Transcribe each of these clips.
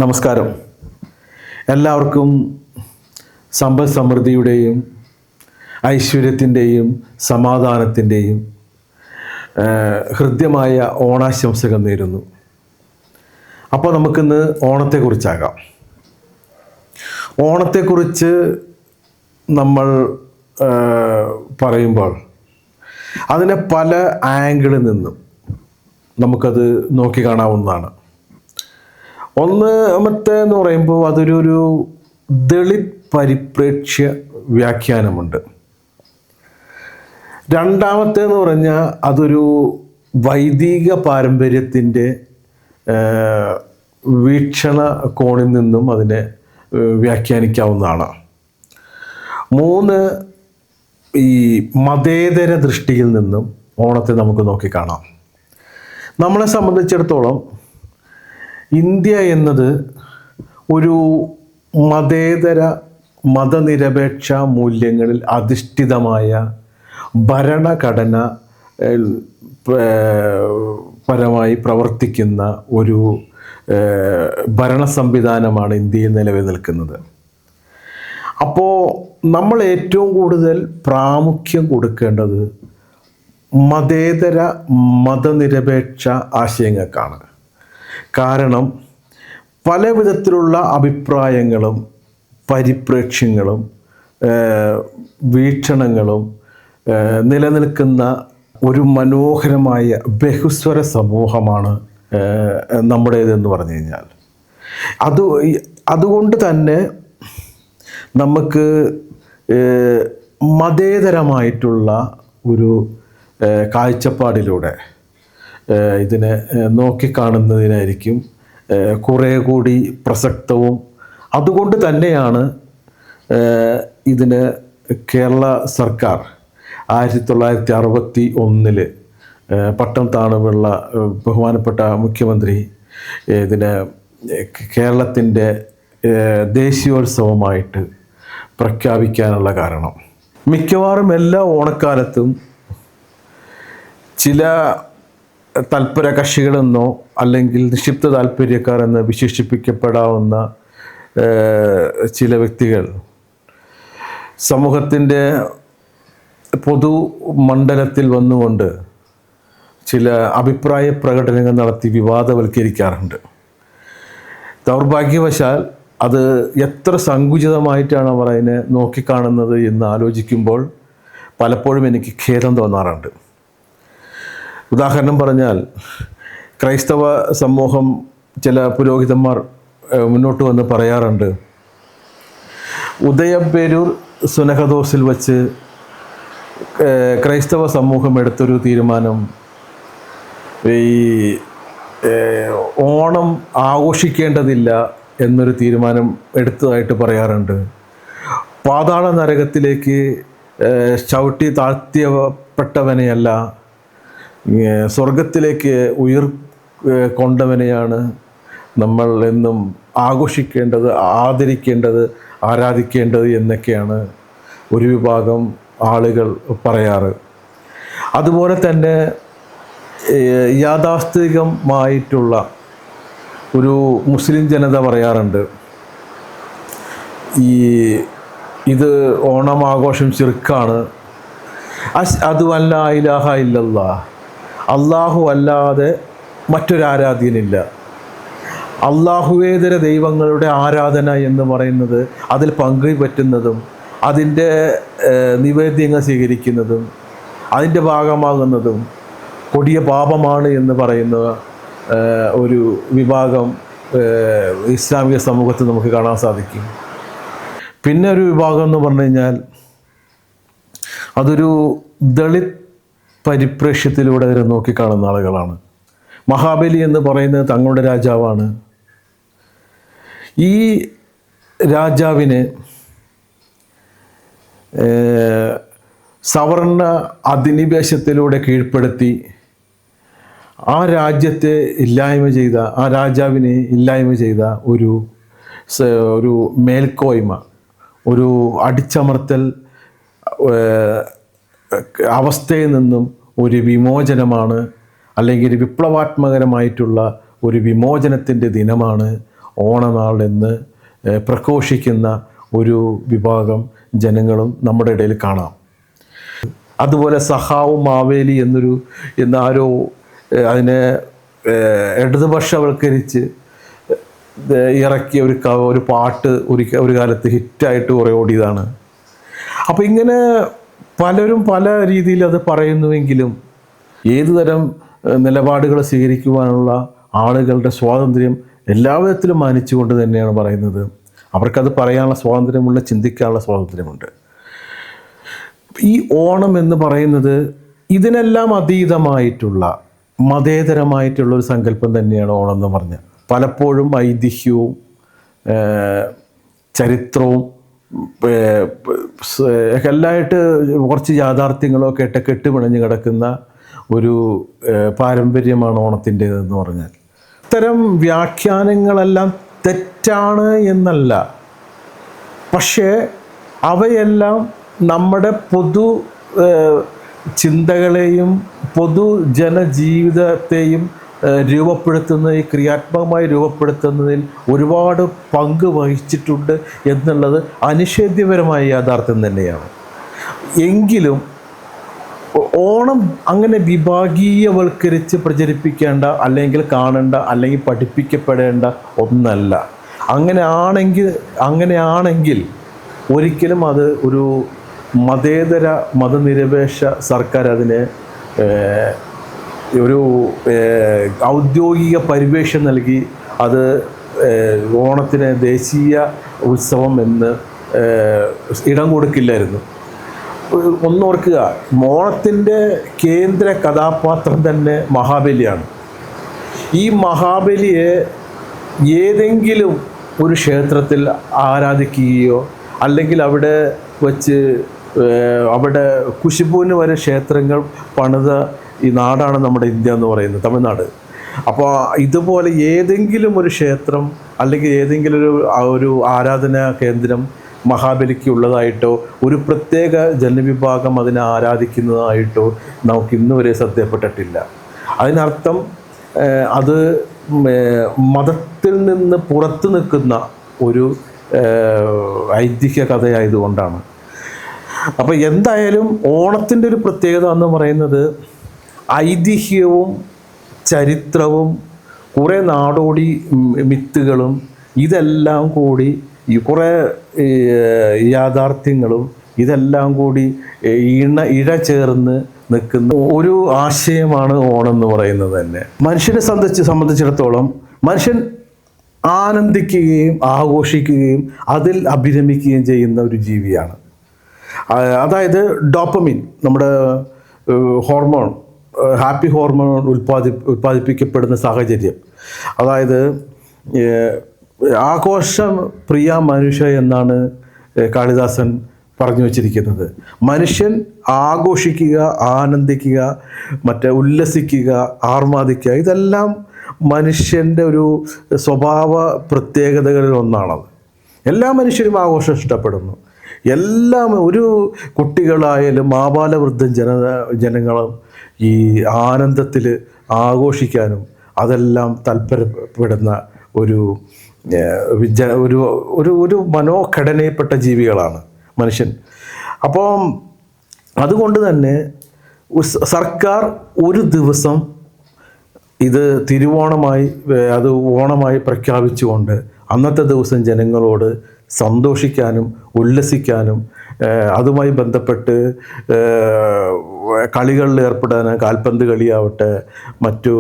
നമസ്കാരം. എല്ലാവർക്കും സമ്പദ് സമൃദ്ധിയുടെയും ഐശ്വര്യത്തിൻ്റെയും സമാധാനത്തിൻ്റെയും ഹൃദ്യമായ ഓണാശംസകൾ നേരുന്നു. അപ്പോൾ നമുക്കിന്ന് ഓണത്തെക്കുറിച്ചാകാം. ഓണത്തെക്കുറിച്ച് നമ്മൾ പറയുമ്പോൾ അതിനെ പല ആംഗിളിൽ നിന്നും നമുക്കത് നോക്കിക്കാണാവുന്നതാണ്. ഒന്നാമത്തെ എന്ന് പറയുമ്പോൾ അതൊരു ദളിത് പരിപ്രേക്ഷ്യ വ്യാഖ്യാനമുണ്ട്. രണ്ടാമത്തെ എന്ന് പറഞ്ഞാൽ അതൊരു വൈദിക പാരമ്പര്യത്തിൻ്റെ വീക്ഷണ കോണിൽ നിന്നും അതിനെ വ്യാഖ്യാനിക്കാവുന്നതാണ്. മൂന്ന്, ഈ മതേതര ദൃഷ്ടിയിൽ നിന്നും ഓണത്തെ നമുക്ക് നോക്കിക്കാണാം. നമ്മളെ സംബന്ധിച്ചിടത്തോളം ഇന്ത്യ എന്നത് ഒരു മതേതര മതനിരപേക്ഷ മൂല്യങ്ങളിൽ അധിഷ്ഠിതമായ ഭരണഘടന പരമായി പ്രവർത്തിക്കുന്ന ഒരു ഭരണ സംവിധാനമാണ് ഇന്ത്യയിൽ നിലവിൽ നിൽക്കുന്നത്. അപ്പോൾ നമ്മൾ ഏറ്റവും കൂടുതൽ പ്രാമുഖ്യം കൊടുക്കേണ്ടത് മതേതര മതനിരപേക്ഷ ആശയങ്ങൾക്കാണ്. കാരണം പല വിധത്തിലുള്ള അഭിപ്രായങ്ങളും പരിപ്രേക്ഷ്യങ്ങളും വീക്ഷണങ്ങളും നിലനിൽക്കുന്ന ഒരു മനോഹരമായ ബഹുസ്വര സമൂഹമാണ് നമ്മുടേതെന്ന് പറഞ്ഞു കഴിഞ്ഞാൽ അതുകൊണ്ട് തന്നെ നമുക്ക് മതേതരമായിട്ടുള്ള ഒരു കാഴ്ചപ്പാടിലൂടെ ഇതിനെ നോക്കിക്കാണുന്നതിനായിരിക്കും കുറേ കൂടി പ്രസക്തവും. അതുകൊണ്ട് തന്നെയാണ് ഇതിന് കേരള സർക്കാർ 1961 പട്ടം താണുള്ള ബഹുമാനപ്പെട്ട മുഖ്യമന്ത്രി ഇതിനെ കേരളത്തിൻ്റെ ദേശീയോത്സവമായിട്ട് പ്രഖ്യാപിക്കാനുള്ള കാരണം, മിക്കവാറും എല്ലാ ഓണക്കാലത്തും ചില തൽപര കക്ഷികളെന്നോ അല്ലെങ്കിൽ നിക്ഷിപ്ത താല്പര്യക്കാർ എന്ന് വിശേഷിപ്പിക്കപ്പെടാവുന്ന ചില വ്യക്തികൾ സമൂഹത്തിൻ്റെ പൊതുമണ്ഡലത്തിൽ വന്നുകൊണ്ട് ചില അഭിപ്രായ പ്രകടനങ്ങൾ നടത്തി വിവാദവൽക്കരിക്കാറുണ്ട്. ദൗർഭാഗ്യവശാൽ അത് എത്ര സങ്കുചിതമായിട്ടാണ് അവർ അതിനെ നോക്കിക്കാണുന്നത് എന്ന് ആലോചിക്കുമ്പോൾ പലപ്പോഴും എനിക്ക് ഖേദം തോന്നാറുണ്ട്. ഉദാഹരണം പറഞ്ഞാൽ, ക്രൈസ്തവ സമൂഹം ചില പുരോഹിതന്മാർ മുന്നോട്ട് വന്ന് പറയാറുണ്ട്, ഉദയംപേരൂർ സുനഹദോസിൽ വച്ച് ക്രൈസ്തവ സമൂഹം എടുത്തൊരു തീരുമാനം, ഈ ഓണം ആഘോഷിക്കേണ്ടതില്ല എന്നൊരു തീരുമാനം എടുത്തതായിട്ട് പറയാറുണ്ട്. പാതാള നരകത്തിലേക്ക് ചവിട്ടി താഴ്ത്തിയപ്പെട്ടവനെയല്ല, സ്വർഗത്തിലേക്ക് കൊണ്ടവനെയാണ് നമ്മൾ എന്നും ആഘോഷിക്കേണ്ടത്, ആദരിക്കേണ്ടത്, ആരാധിക്കേണ്ടത് എന്നൊക്കെയാണ് ഒരു വിഭാഗം ആളുകൾ പറയാറ്. അതുപോലെ തന്നെ യാഥാസ്ഥിതികമായിട്ടുള്ള ഒരു മുസ്ലിം ജനത പറയാറുണ്ട്, ഇത് ഓണം ആഘോഷം ശിർക്കാണ്, അഷ്ഹദു അല്ലാ ഇലാഹ ഇല്ലല്ലാഹ്, അള്ളാഹു അല്ലാതെ മറ്റൊരാരാധ്യനില്ല, അള്ളാഹുവേതര ദൈവങ്ങളുടെ ആരാധന എന്ന് പറയുന്നത് അതിൽ പങ്കുപറ്റുന്നതും അതിൻ്റെ നിവേദ്യങ്ങൾ സ്വീകരിക്കുന്നതും അതിൻ്റെ ഭാഗമാകുന്നതും കൊടിയ പാപമാണ് എന്ന് പറയുന്ന ഒരു വിഭാഗം ഇസ്ലാമിക സമൂഹത്തിൽ നമുക്ക് കാണാൻ സാധിക്കും. പിന്നെ ഒരു വിഭാഗം എന്ന് പറഞ്ഞു കഴിഞ്ഞാൽ അതൊരു ദളിത് പരിപ്രേക്ഷ്യത്തിലൂടെ അതിനെ നോക്കിക്കാണുന്ന ആളുകളാണ്. മഹാബലി എന്ന് പറയുന്നത് തങ്ങളുടെ രാജാവാണ്. ഈ രാജാവിനെ സവർണ അധിനിവേശത്തിലൂടെ കീഴ്പ്പെടുത്തി ആ രാജ്യത്തെ ഇല്ലായ്മ ചെയ്ത, ആ രാജാവിനെ ഇല്ലായ്മ ചെയ്ത ഒരു മേൽക്കോയ്മ, ഒരു അടിച്ചമർത്തൽ അവസ്ഥയിൽ നിന്നും ഒരു വിമോചനമാണ്, അല്ലെങ്കിൽ വിപ്ലവാത്മകരമായിട്ടുള്ള ഒരു വിമോചനത്തിൻ്റെ ദിനമാണ് ഓണനാളെന്ന് പ്രഘോഷിക്കുന്ന ഒരു വിഭാഗം ജനങ്ങളും നമ്മുടെ ഇടയിൽ കാണാം. അതുപോലെ സഖാവ് മാവേലി എന്നാരോ അതിനെ ഇടതുപക്ഷവൽക്കരിച്ച് ഇറക്കിയ ഒരു പാട്ട് ഒരു കാലത്ത് ഹിറ്റായിട്ട് കുറേ ഓടിയതാണ്. അപ്പോൾ ഇങ്ങനെ പലരും പല രീതിയിൽ അത് പറയുന്നുവെങ്കിലും ഏതുതരം നിലപാടുകൾ സ്വീകരിക്കുവാനുള്ള ആളുകളുടെ സ്വാതന്ത്ര്യം എല്ലാ വിധത്തിലും മാനിച്ചുകൊണ്ട് തന്നെയാണ് പറയുന്നത്. അവർക്കത് പറയാനുള്ള സ്വാതന്ത്ര്യമുള്ള, ചിന്തിക്കാനുള്ള സ്വാതന്ത്ര്യമുണ്ട്. ഈ ഓണം എന്ന് പറയുന്നത് ഇതിനെല്ലാം അതീതമായിട്ടുള്ള മതേതരമായിട്ടുള്ള ഒരു സങ്കല്പം തന്നെയാണ് ഓണം എന്ന് പറഞ്ഞാൽ. പലപ്പോഴും ഐതിഹ്യവും ചരിത്രവും എല്ലായിട്ട് കുറച്ച് യാഥാർത്ഥ്യങ്ങളൊക്കെ ആയിട്ട് കെട്ടുപിണഞ്ഞ് കിടക്കുന്ന ഒരു പാരമ്പര്യമാണ് ഓണത്തിൻ്റേതെന്ന് പറഞ്ഞാൽ. ഇത്തരം വ്യാഖ്യാനങ്ങളെല്ലാം തെറ്റാണ് എന്നല്ല, പക്ഷേ അവയെല്ലാം നമ്മുടെ പൊതു ചിന്തകളെയും പൊതുജനജീവിതത്തെയും ക്രിയാത്മകമായി രൂപപ്പെടുത്തുന്നതിൽ ഒരുപാട് പങ്ക് വഹിച്ചിട്ടുണ്ട് എന്നുള്ളത് അനിഷേധ്യപരമായ യാഥാർത്ഥ്യം തന്നെയാണ്. എങ്കിലും ഓണം അങ്ങനെ വിഭാഗീയവൽക്കരിച്ച് പ്രചരിപ്പിക്കേണ്ട, അല്ലെങ്കിൽ കാണേണ്ട, അല്ലെങ്കിൽ പഠിപ്പിക്കപ്പെടേണ്ട ഒന്നല്ല. അങ്ങനെയാണെങ്കിൽ ഒരിക്കലും അത് ഒരു മതനിരപേക്ഷ സർക്കാർ അതിനെ ഒരു ഔദ്യോഗിക പരിവേഷം നൽകി അത് ഓണത്തിന് ദേശീയ ഉത്സവം എന്ന് ഇടം കൊടുക്കില്ലായിരുന്നു. ഒന്നോർക്കുക, ഓണത്തിൻ്റെ കേന്ദ്ര കഥാപാത്രം തന്നെ മഹാബലിയാണ്. ഈ മഹാബലിയെ ഏതെങ്കിലും ഒരു ക്ഷേത്രത്തിൽ ആരാധിക്കുകയോ അല്ലെങ്കിൽ അവിടെ വച്ച് അവിടെ കുശിപൂന് വരെ ക്ഷേത്രങ്ങൾ പണിത ഈ നാടാണ് നമ്മുടെ ഇന്ത്യ എന്ന് പറയുന്നത്, തമിഴ്നാട്. അപ്പോൾ ഇതുപോലെ ഏതെങ്കിലും ഒരു ക്ഷേത്രം അല്ലെങ്കിൽ ഏതെങ്കിലും ഒരു ആരാധനാ കേന്ദ്രം മഹാബലിക്ക് ഉള്ളതായിട്ടോ ഒരു പ്രത്യേക ജനവിഭാഗം അതിനെ ആരാധിക്കുന്നതായിട്ടോ നമുക്ക് ഇന്ന് വരെ ശ്രദ്ധപ്പെട്ടിട്ടില്ല. അതിനർത്ഥം അത് മതത്തിൽ നിന്ന് പുറത്തു നിൽക്കുന്ന ഒരു ഐതിഹ്യ കഥയായതുകൊണ്ടാണ്. അപ്പോൾ എന്തായാലും ഓണത്തിൻ്റെ ഒരു പ്രത്യേകത എന്ന് പറയുന്നത് ഐതിഹ്യവും ചരിത്രവും കുറേ നാടോടി മിത്തുകളും ഇതെല്ലാം കൂടി കുറേ യാഥാർത്ഥ്യങ്ങളും ഇതെല്ലാം കൂടി ഇഴ ചേർന്ന് നിൽക്കുന്ന ഒരു ആശയമാണ് ഓണം എന്ന് പറയുന്നത് തന്നെ. മനുഷ്യനെ സംബന്ധിച്ചിടത്തോളം മനുഷ്യൻ ആനന്ദിക്കുകയും ആഘോഷിക്കുകയും അതിൽ അഭിരമിക്കുകയും ചെയ്യുന്ന ഒരു ജീവിയാണ്. അതായത് ഡോപ്പമിൻ, നമ്മുടെ ഹോർമോൺ, ഹാപ്പി ഹോർമോൺ ഉൽപ്പാദിപ്പിക്കപ്പെടുന്ന സാഹചര്യം. അതായത് ആഘോഷം പ്രിയ മനുഷ്യ എന്നാണ് കാളിദാസൻ പറഞ്ഞു വച്ചിരിക്കുന്നത്. മനുഷ്യൻ ആഘോഷിക്കുക, ആനന്ദിക്കുക, ഉല്ലസിക്കുക, ആർമാദിക്കുക, ഇതെല്ലാം മനുഷ്യൻ്റെ ഒരു സ്വഭാവ പ്രത്യേകതകളിൽ ഒന്നാണത്. എല്ലാ മനുഷ്യരും ആഘോഷം ഇഷ്ടപ്പെടുന്നു. ഒരു കുട്ടികളായാലും ആബാലവൃദ്ധം ജനങ്ങളും ഈ ആനന്ദത്തിൽ ആഘോഷിക്കാനും അതെല്ലാം താല്പര്യപ്പെടുന്ന ഒരു മനോഘടനയിൽപ്പെട്ട ജീവികളാണ് മനുഷ്യൻ. അപ്പം അതുകൊണ്ട് തന്നെ സർക്കാർ ഒരു ദിവസം ഇത് തിരുവോണമായി അത് ഓണമായി പ്രഖ്യാപിച്ചുകൊണ്ട് അന്നത്തെ ദിവസം ജനങ്ങളോട് സന്തോഷിക്കാനും ഉല്ലസിക്കാനും അതുമായി ബന്ധപ്പെട്ട് കളികളിൽ ഏർപ്പെടാൻ, കാൽപന്ത് കളിയാവട്ടെ, മറ്റു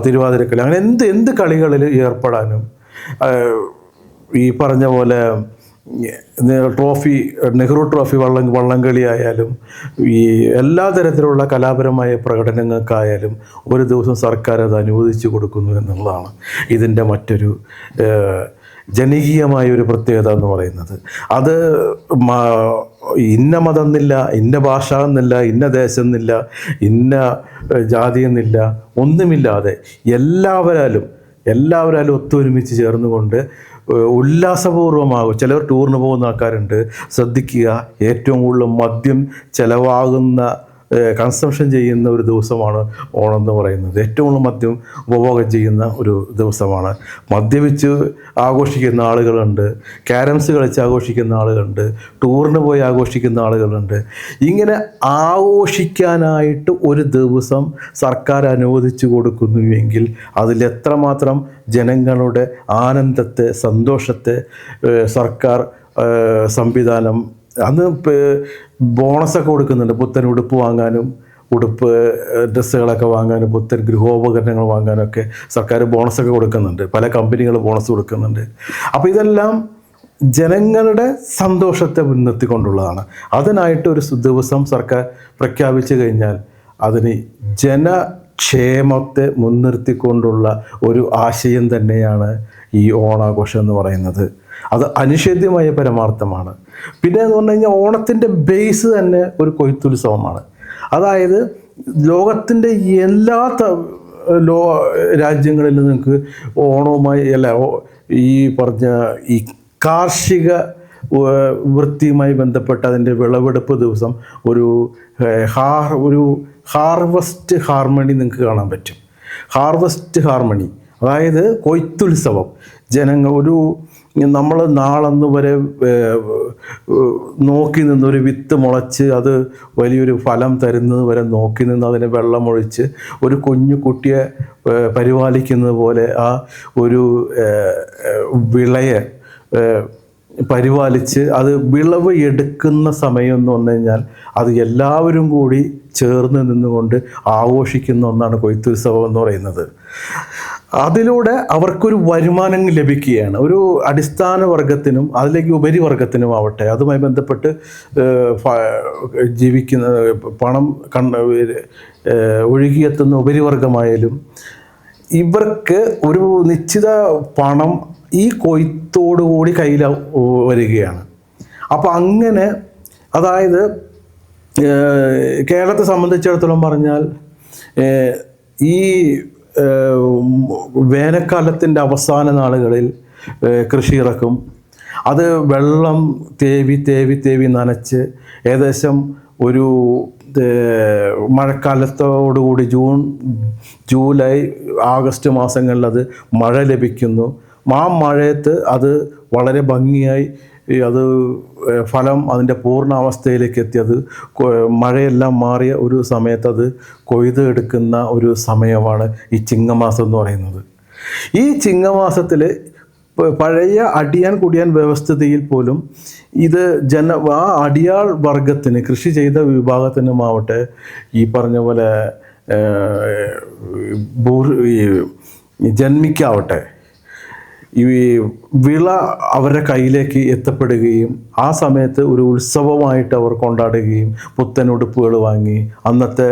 തിരുവാതിരക്കളി, അങ്ങനെ എന്ത് കളികളിൽ ഏർപ്പെടാനും, ഈ പറഞ്ഞ പോലെ നെഹ്റു ട്രോഫി വള്ളംകളി ആയാലും ഈ എല്ലാ തരത്തിലുള്ള കലാപരമായ പ്രകടനങ്ങൾക്കായാലും ഒരു ദിവസം സർക്കാർ അത് അനുവദിച്ചു കൊടുക്കുന്നു എന്നുള്ളതാണ് ഇതിൻ്റെ മറ്റൊരു ജനകീയമായ ഒരു പ്രത്യേകത എന്ന് പറയുന്നത്. അത് ഇന്ന മതം എന്നില്ല, ഇന്ന ഭാഷ എന്നില്ല, ഇന്ന ദേശം എന്നില്ല, ഇന്ന ജാതി എന്നില്ല, ഒന്നുമില്ലാതെ എല്ലാവരാലും ഒത്തൊരുമിച്ച് ചേർന്നുകൊണ്ട് ഉല്ലാസപൂർവ്വമാകും. ചിലർ ടൂറിന് പോകുന്ന ആൾക്കാരുണ്ട്. ശ്രദ്ധിക്കുക, ഏറ്റവും കൂടുതൽ മദ്യം ചെലവാകുന്ന കൺസംഷൻ ചെയ്യുന്ന ഒരു ദിവസമാണ് ഓണം എന്ന് പറയുന്നത്. ഏറ്റവും കൂടുതൽ മദ്യം ഉപഭോഗം ചെയ്യുന്ന ഒരു ദിവസമാണ്. മദ്യപിച്ച് ആഘോഷിക്കുന്ന ആളുകളുണ്ട്, ക്യാരംസ് കളിച്ച് ആഘോഷിക്കുന്ന ആളുകളുണ്ട്, ടൂറിന് പോയി ആഘോഷിക്കുന്ന ആളുകളുണ്ട്. ഇങ്ങനെ ആഘോഷിക്കാനായിട്ട് ഒരു ദിവസം സർക്കാർ അനുവദിച്ചു കൊടുക്കുന്നുവെങ്കിൽ അതിലെത്രമാത്രം ജനങ്ങളുടെ ആനന്ദത്തെ, സന്തോഷത്തെ സർക്കാർ സംവിധാനം അന്ന് ബോണസൊക്കെ കൊടുക്കുന്നുണ്ട്. പുത്തൻ ഉടുപ്പ് വാങ്ങാനും, ഡ്രസ്സുകളൊക്കെ വാങ്ങാനും, പുത്തൻ ഗൃഹോപകരണങ്ങൾ വാങ്ങാനൊക്കെ സർക്കാർ ബോണസൊക്കെ കൊടുക്കുന്നുണ്ട്. പല കമ്പനികൾ ബോണസ് കൊടുക്കുന്നുണ്ട്. അപ്പോൾ ഇതെല്ലാം ജനങ്ങളുടെ സന്തോഷത്തെ മുൻനിർത്തിക്കൊണ്ടുള്ളതാണ്. അതിനായിട്ട് ഒരു ദിവസം സർക്കാർ പ്രഖ്യാപിച്ചു കഴിഞ്ഞാൽ അതിന് ജനക്ഷേമത്തെ മുൻനിർത്തിക്കൊണ്ടുള്ള ഒരു ആശയം തന്നെയാണ് ഈ ഓണാഘോഷം എന്ന് പറയുന്നത്. അത് അനിഷേധ്യമായ പരമാർത്ഥമാണ്. പിന്നെ എന്ന് പറഞ്ഞു കഴിഞ്ഞാൽ ഓണത്തിൻ്റെ ബേസ് തന്നെ ഒരു കൊയ്ത്തുത്സവമാണ്. അതായത് ലോകത്തിൻ്റെ എല്ലാ രാജ്യങ്ങളിലും നിങ്ങൾക്ക് ഓണവുമായി ഈ പറഞ്ഞ ഈ കാർഷിക വൃത്തിയുമായി ബന്ധപ്പെട്ട് അതിൻ്റെ വിളവെടുപ്പ് ദിവസം ഒരു ഹാർവസ്റ്റ് ഹാർമണി നിങ്ങൾക്ക് കാണാൻ പറ്റും. ഹാർവസ്റ്റ് ഹാർമണി, അതായത് കൊയ്ത്തുത്സവം. ജനങ്ങൾ നമ്മൾ നാളന്ന് വരെ നോക്കി നിന്ന് ഒരു വിത്ത് മുളച്ച് അത് വലിയൊരു ഫലം തരുന്നത് വരെ നോക്കി നിന്ന് അതിനെ വെള്ളമൊഴിച്ച് ഒരു കുഞ്ഞു കുട്ടിയെ പരിപാലിക്കുന്നത് പോലെ ആ ഒരു വിളയെ പരിപാലിച്ച് അത് വിളവ് എടുക്കുന്ന സമയം എന്ന് പറഞ്ഞു കഴിഞ്ഞാൽ അത് എല്ലാവരും കൂടി ചേർന്ന് നിന്നുകൊണ്ട് ആഘോഷിക്കുന്ന ഒന്നാണ് കൊയ്ത്തുത്സവം എന്ന് പറയുന്നത്. അതിലൂടെ അവർക്കൊരു വരുമാനം ലഭിക്കുകയാണ്. ഒരു അടിസ്ഥാന വർഗത്തിനും അതിലേക്ക് ഉപരിവർഗത്തിനും ആവട്ടെ, അതുമായി ബന്ധപ്പെട്ട് ജീവിക്കുന്ന പണം ഒഴുകിയെത്തുന്ന ഉപരിവർഗമായാലും ഇവർക്ക് ഒരു നിശ്ചിത പണം ഈ കൊയ്ത്തോടുകൂടി കയ്യിൽ വരികയാണ്. അപ്പോൾ അങ്ങനെ, അതായത് കേരളത്തെ സംബന്ധിച്ചിടത്തോളം പറഞ്ഞാൽ ഈ വേനൽക്കാലത്തിൻ്റെ അവസാന നാളുകളിൽ കൃഷി ഇറക്കും. അത് വെള്ളം തേവി നനച്ച് ഏകദേശം ഒരു മഴക്കാലത്തോടുകൂടി ജൂലൈ ആഗസ്റ്റ് മാസങ്ങളിൽ അത് മഴ ലഭിക്കുന്നു. ആ മഴയത്ത് അത് വളരെ ഭംഗിയായി അത് ഫലം അതിൻ്റെ പൂർണ്ണാവസ്ഥയിലേക്ക് എത്തി അത് മഴയെല്ലാം മാറിയ ഒരു സമയത്ത് അത് കൊയ്ത് എടുക്കുന്ന ഒരു സമയമാണ് ഈ ചിങ്ങമാസം എന്ന് പറയുന്നത്. ഈ ചിങ്ങമാസത്തിൽ പഴയ അടിയാൻ കുടിയാൻ വ്യവസ്ഥിതിയിൽ പോലും ഇത് ആ അടിയാൾ വർഗത്തിന്, കൃഷി ചെയ്ത വിഭാഗത്തിനുമാവട്ടെ, ഈ പറഞ്ഞ പോലെ ജന്മിക്കാവട്ടെ, ഈ വിള അവരുടെ കയ്യിലേക്ക് എത്തപ്പെടുകയും ആ സമയത്ത് ഒരു ഉത്സവമായിട്ട് അവർ കൊണ്ടാടുകയും പുത്തൻ ഉടുപ്പുകൾ വാങ്ങി അന്നത്തെ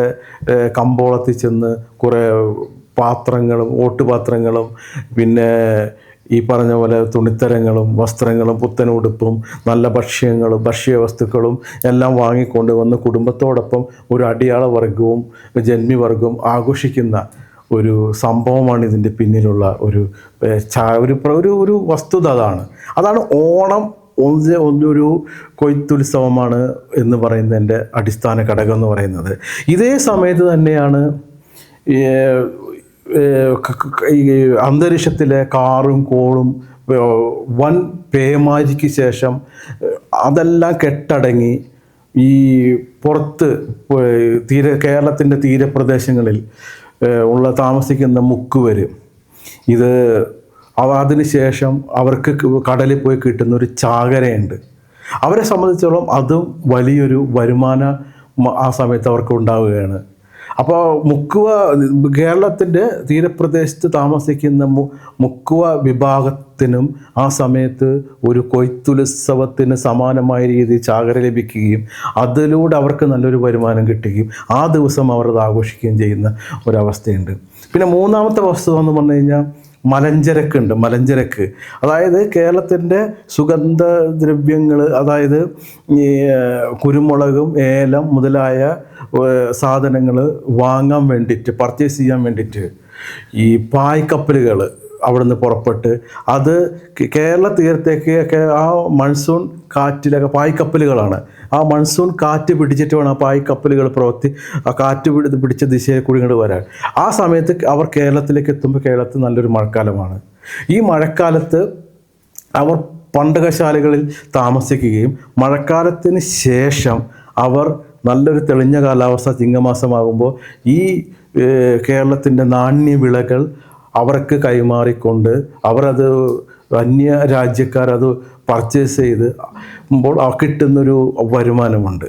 കമ്പോളത്തിൽ ചെന്ന് കുറേ പാത്രങ്ങളും ഓട്ടുപാത്രങ്ങളും പിന്നെ ഈ പറഞ്ഞ പോലെ തുണിത്തരങ്ങളും വസ്ത്രങ്ങളും പുത്തൻ ഉടുപ്പും നല്ല ഭക്ഷ്യവസ്തുക്കളും എല്ലാം വാങ്ങിക്കൊണ്ട് വന്ന് കുടുംബത്തോടൊപ്പം ഒരു അടിയാള വർഗവും ജന്മിവർഗവും ആഘോഷിക്കുന്ന ഒരു സംഭവമാണ് ഇതിൻ്റെ പിന്നിലുള്ള ഒരു വസ്തുത. അതാണ് ഓണം ഒരു കൊയ്ത്തുത്സവമാണ് എന്ന് പറയുന്നതിൻ്റെ അടിസ്ഥാന ഘടകം എന്ന് പറയുന്നത്. ഇതേ സമയത്ത് തന്നെയാണ് ഈ അന്തരീക്ഷത്തിലെ കാറും കോളും വൻ പേമാരിക്ക് ശേഷം അതെല്ലാം കെട്ടടങ്ങി ഈ പുറത്ത് കേരളത്തിൻ്റെ തീരപ്രദേശങ്ങളിൽ താമസിക്കുന്ന മുക്കുവർ അതിന് ശേഷം അവർക്ക് കടലിൽ പോയി കിട്ടുന്ന ഒരു ചാകരയുണ്ട്. അവരെ സംബന്ധിച്ചോളം അതും വലിയൊരു വരുമാനം ആ സമയത്ത് അവർക്ക് ഉണ്ടാവുകയാണ്. അപ്പോൾ കേരളത്തിൻ്റെ തീരപ്രദേശത്ത് താമസിക്കുന്ന മുക്കുവ വിഭാഗത്തിനും ആ സമയത്ത് ഒരു കൊയ്ത്തുത്സവത്തിന് സമാനമായ രീതിയിൽ ചാകര ലഭിക്കുകയും അതിലൂടെ അവർക്ക് നല്ലൊരു വരുമാനം കിട്ടുകയും ആ ദിവസം അവർ അത് ആഘോഷിക്കുകയും ചെയ്യുന്ന ഒരവസ്ഥയുണ്ട്. പിന്നെ മൂന്നാമത്തെ വസ്തുത എന്ന് പറഞ്ഞു കഴിഞ്ഞാൽ മലഞ്ചരക്ക്. അതായത് കേരളത്തിൻ്റെ സുഗന്ധദ്രവ്യങ്ങൾ, അതായത് ഈ കുരുമുളകും ഏലം മുതലായ സാധനങ്ങൾ വാങ്ങാൻ വേണ്ടിയിട്ട്, പർച്ചേസ് ചെയ്യാൻ വേണ്ടിയിട്ട് ഈ പായ്ക്കപ്പലുകൾ അവിടുന്ന് പുറപ്പെട്ട് അത് കേരള തീരത്തേക്ക് ആ മൺസൂൺ കാറ്റിലൊക്കെ പായ്ക്കപ്പലുകളാണ്. ആ മൺസൂൺ കാറ്റ് പിടിച്ചിട്ട് വേണം ആ പായ്ക്കപ്പലുകൾ ആ കാറ്റ് പിടിച്ച ദിശയിൽ കൂടി ഇങ്ങോട്ട് വരാൻ. ആ സമയത്ത് അവർ കേരളത്തിലേക്ക് എത്തുമ്പോൾ കേരളത്തിൽ നല്ലൊരു മഴക്കാലമാണ്. ഈ മഴക്കാലത്ത് അവർ പണ്ടകശാലകളിൽ താമസിക്കുകയും മഴക്കാലത്തിന് ശേഷം അവർ നല്ലൊരു തെളിഞ്ഞ കാലാവസ്ഥ ചിങ്ങമാസമാകുമ്പോൾ ഈ കേരളത്തിൻ്റെ നാണ്യവിളകൾ അവർക്ക് കൈമാറിക്കൊണ്ട് അവരത് അന്യ രാജ്യക്കാരത് പർച്ചേസ് ചെയ്ത് കിട്ടുന്നൊരു വരുമാനമുണ്ട്.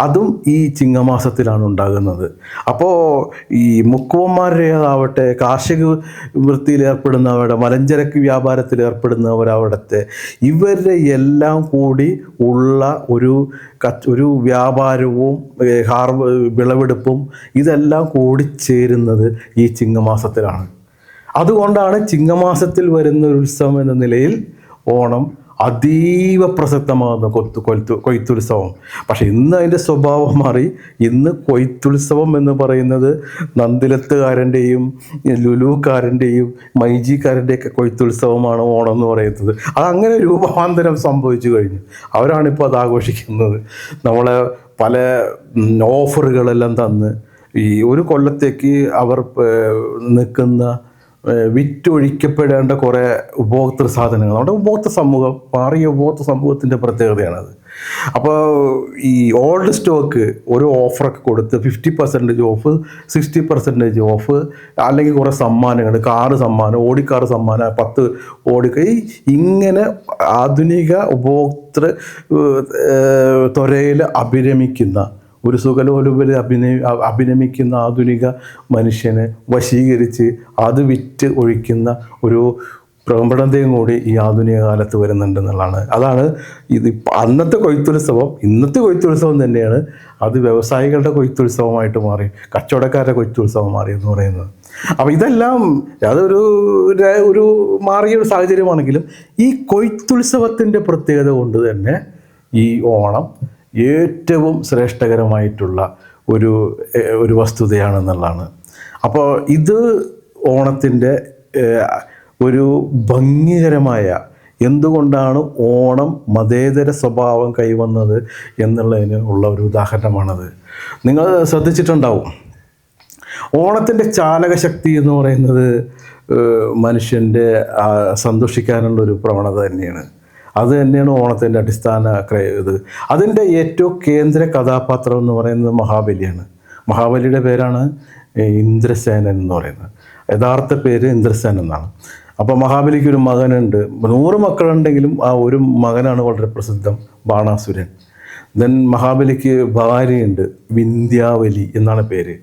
അതും ഈ ചിങ്ങമാസത്തിലാണ് ഉണ്ടാകുന്നത്. അപ്പോൾ ഈ മുക്കുവന്മാരുടേതാവട്ടെ, കാർഷിക വൃത്തിയിൽ ഏർപ്പെടുന്നവരുടെ, മലഞ്ചരക്ക് വ്യാപാരത്തിൽ ഏർപ്പെടുന്നവരവിടുത്തെ, ഇവരുടെ എല്ലാം കൂടി ഉള്ള ഒരു വ്യാപാരവും വിളവെടുപ്പും ഇതെല്ലാം കൂടി ചേരുന്നത് ഈ ചിങ്ങമാസത്തിലാണ്. അതുകൊണ്ടാണ് ചിങ്ങമാസത്തിൽ വരുന്ന ഒരു ഉത്സവം എന്ന നിലയിൽ ഓണം അതീവ പ്രസക്തമാകുന്ന കൊയ്ത്തുത്സവം. പക്ഷെ ഇന്ന് അതിൻ്റെ സ്വഭാവം മാറി. ഇന്ന് കൊയ്ത്തുത്സവം എന്ന് പറയുന്നത് നന്ദിലത്തുകാരൻ്റെയും ലുലുക്കാരൻ്റെയും മൈജിക്കാരൻ്റെയൊക്കെ കൊയ്ത്തുത്സവമാണ് ഓണം എന്ന് പറയുന്നത്. അതങ്ങനെ രൂപാന്തരം സംഭവിച്ചു കഴിഞ്ഞു. അവരാണിപ്പോൾ അത് ആഘോഷിക്കുന്നത്. നമ്മളെ പല ഓഫറുകളെല്ലാം തന്ന് ഈ ഒരു കൊല്ലത്തേക്ക് അവർ നിൽക്കുന്ന വിറ്റൊഴിക്കപ്പെടേണ്ട കുറേ ഉപഭോക്തൃ സാധനങ്ങൾ, നമ്മുടെ ഉപഭോക്തൃ സമൂഹം മാറിയ ഉപഭോക്തൃ സമൂഹത്തിൻ്റെ പ്രത്യേകതയാണത്. അപ്പോൾ ഈ ഓൾഡ് സ്റ്റോക്ക് ഒരു ഓഫറൊക്കെ കൊടുത്ത് 50% ഓഫ്, 60% ഓഫ്, അല്ലെങ്കിൽ കുറേ സമ്മാനങ്ങൾ, കാറ് സമ്മാനം, ഓടിക്കാറ് സമ്മാനം, 10 ഇങ്ങനെ ആധുനിക ഉപഭോക്തൃ ത്വരയിൽ അഭിരമിക്കുന്ന ഒരു സുഖലോലുപരി അഭിനമിക്കുന്ന ആധുനിക മനുഷ്യനെ വശീകരിച്ച് അത് വിറ്റ് ഒഴിക്കുന്ന ഒരു പ്രകമ്പടതയും കൂടി ഈ ആധുനിക കാലത്ത് വരുന്നുണ്ടെന്നുള്ളതാണ്. അതാണ് ഇത് അന്നത്തെ കൊയ്ത്തുത്സവം ഇന്നത്തെ കൊയ്ത്തുത്സവം തന്നെയാണ്. അത് വ്യവസായികളുടെ കൊയ്ത്തുത്സവമായിട്ട് മാറി, കച്ചവടക്കാരുടെ കൊയ്ത്തുത്സവം മാറി എന്ന് പറയുന്നത്. അപ്പോൾ ഇതെല്ലാം ഒരു മാറിയൊരു സാഹചര്യമാണെങ്കിലും ഈ കൊയ്ത്തുത്സവത്തിൻ്റെ പ്രത്യേകത കൊണ്ട് തന്നെ ഈ ഓണം ഏറ്റവും ശ്രേഷ്ഠകരമായിട്ടുള്ള ഒരു വസ്തുതയാണെന്നുള്ളതാണ്. അപ്പോൾ ഇത് ഓണത്തിൻ്റെ ഒരു ഭംഗികരമായ, എന്തുകൊണ്ടാണ് ഓണം മതേതര സ്വഭാവം കൈവന്നത് എന്നുള്ളതിന് ഉള്ള ഒരു ഉദാഹരണമാണത്. നിങ്ങൾ ശ്രദ്ധിച്ചിട്ടുണ്ടാവും, ഓണത്തിൻ്റെ ചാലകശക്തി എന്ന് പറയുന്നത് മനുഷ്യൻ്റെ സന്തോഷിക്കാനുള്ളൊരു പ്രവണത തന്നെയാണ്. അത് തന്നെയാണ് ഓണത്തിൻ്റെ അടിസ്ഥാന അതിൻ്റെ ഏറ്റവും കേന്ദ്ര കഥാപാത്രം എന്ന് പറയുന്നത് മഹാബലിയാണ്. മഹാബലിയുടെ പേരാണ് ഇന്ദ്രസേനൻ എന്ന് പറയുന്നത്. യഥാർത്ഥ പേര് ഇന്ദ്രസേനൻ എന്നാണ്. അപ്പോൾ മഹാബലിക്ക് ഒരു മകനുണ്ട്. 100 മക്കളുണ്ടെങ്കിലും ആ ഒരു മകനാണ് വളരെ പ്രസിദ്ധം, ബാണാസുരൻ. ദെൻ മഹാബലിക്ക് ഭാര്യയുണ്ട്, വിന്ധ്യാവലി എന്നാണ് പേര്.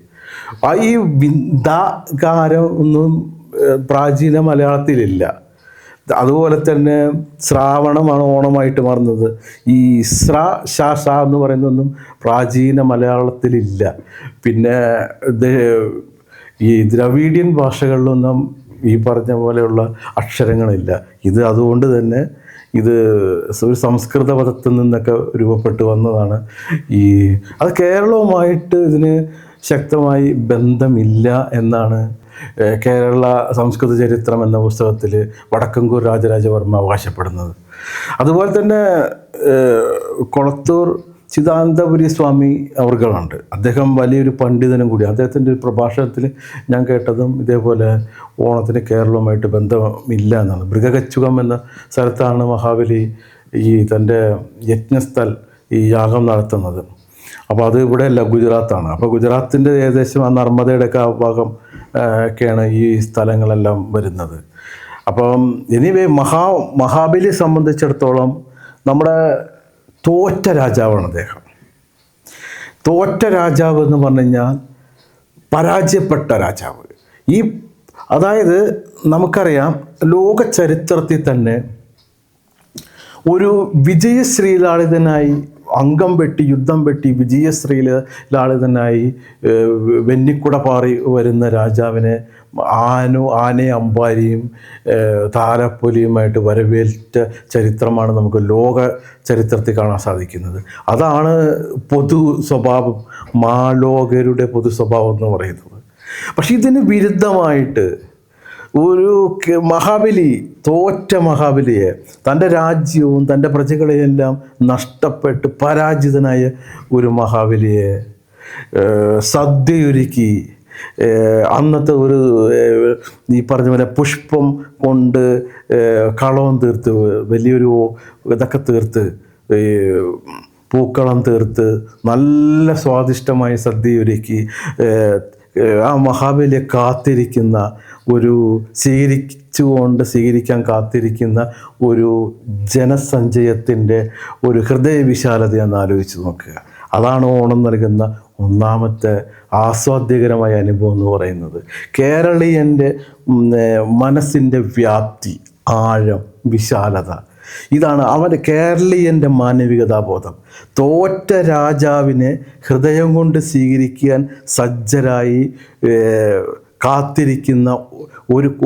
ഈ വിന്ദാകാരം ഒന്നും പ്രാചീന മലയാളത്തിലില്ല. അതുപോലെ തന്നെ ശ്രാവണമാണ് ഓണമായിട്ട് മാറുന്നത്. ഈ ഷ എന്ന് പറയുന്നതൊന്നും പ്രാചീന മലയാളത്തിലില്ല. പിന്നെ ഈ ദ്രവീഡിയൻ ഭാഷകളിലൊന്നും ഈ പറഞ്ഞ പോലെയുള്ള അക്ഷരങ്ങളില്ല. അതുകൊണ്ട് തന്നെ ഇത് ഒരു സംസ്കൃത പദത്തിൽ നിന്നൊക്കെ രൂപപ്പെട്ടു വന്നതാണ്. അത് കേരളവുമായിട്ട് ഇതിന് ശക്തമായി ബന്ധമില്ല എന്നാണ് കേരള സംസ്കൃത ചരിത്രം എന്ന പുസ്തകത്തിൽ വടക്കൻകൂർ രാജരാജവർമ്മ അവകാശപ്പെടുന്നത്. അതുപോലെ തന്നെ കൊളത്തൂർ ചിദാനന്ദപുരി സ്വാമി അവർകളുണ്ട്. അദ്ദേഹം വലിയൊരു പണ്ഡിതനും കൂടി. അദ്ദേഹത്തിൻ്റെ ഒരു പ്രഭാഷണത്തിൽ ഞാൻ കേട്ടതും ഇതേപോലെ ഓണത്തിന് കേരളവുമായിട്ട് ബന്ധമില്ല എന്നാണ്. മൃഗകച്ചുകം എന്ന സ്ഥലത്താണ് മഹാബലി തൻ്റെ യജ്ഞസ്ഥൽ യാഗം നടത്തുന്നത്. അപ്പോൾ അത് ഇവിടെയല്ല, ഗുജറാത്താണ്. അപ്പോൾ ഗുജറാത്തിൻ്റെ ഏകദേശം ആ നർമ്മദയുടെയൊക്കെ ആ ഭാഗം ഒക്കെയാണ് ഈ സ്ഥലങ്ങളെല്ലാം വരുന്നത്. അപ്പം എനിവേ മഹാബലിയെ സംബന്ധിച്ചിടത്തോളം നമ്മുടെ തോറ്റ രാജാവാണ് അദ്ദേഹം. തോറ്റ രാജാവ് എന്ന് പറഞ്ഞു കഴിഞ്ഞാൽ പരാജയപ്പെട്ട രാജാവ്. അതായത് നമുക്കറിയാം, ലോക ചരിത്രത്തിൽ തന്നെ ഒരു വിജയശ്രീലാളിതനായി അംഗം വെട്ടി യുദ്ധം വെട്ടി വിജയശ്രീലാളിതനായി വെന്നിക്കുട പാറി വരുന്ന രാജാവിനെ ആനയും അമ്പാരിയും താലപ്പൊലിയുമായിട്ട് വരവേറ്റ ചരിത്രമാണ് നമുക്ക് ലോക ചരിത്രത്തിൽ കാണാൻ സാധിക്കുന്നത്. അതാണ് പൊതു സ്വഭാവം, മാലോകരുടെ പൊതു സ്വഭാവം എന്ന് പറയുന്നത്. പക്ഷെ ഇതിന് വിരുദ്ധമായിട്ട് മഹാബലി, തോറ്റ മഹാബലിയെ, തൻ്റെ രാജ്യവും തൻ്റെ പ്രജകളെയെല്ലാം നഷ്ടപ്പെട്ട് പരാജിതനായ ഒരു മഹാബലിയെ സദ്യയൊരുക്കി, അന്നത്തെ ഒരു ഈ പറഞ്ഞ പോലെ പുഷ്പം കൊണ്ട് കളവും തീർത്ത്, വലിയൊരു ഇതൊക്കെ തീർത്ത്, പൂക്കളം തീർത്ത് നല്ല സ്വാദിഷ്ടമായ സദ്യയൊരുക്കി ആ മഹാബലിയെ കാത്തിരിക്കുന്ന ഒരു സ്വീകരിക്കാൻ കാത്തിരിക്കുന്ന ഒരു ജനസഞ്ചയത്തിൻ്റെ ഒരു ഹൃദയവിശാലതയെന്ന് ആലോചിച്ച് നോക്കുക. അതാണ് ഓണം നൽകുന്ന ഒന്നാമത്തെ ആസ്വാദ്യകരമായ അനുഭവം എന്ന് പറയുന്നത്. കേരളീയൻ്റെ മനസ്സിൻ്റെ വ്യാപ്തി, ആഴം, വിശാലത, ഇതാണ് അവൻ്റെ കേരളീയൻ്റെ മാനവികതാബോധം. തോറ്റ രാജാവിനെ ഹൃദയം കൊണ്ട് സ്വീകരിക്കാൻ സജ്ജരായി കാത്തിരിക്കുന്ന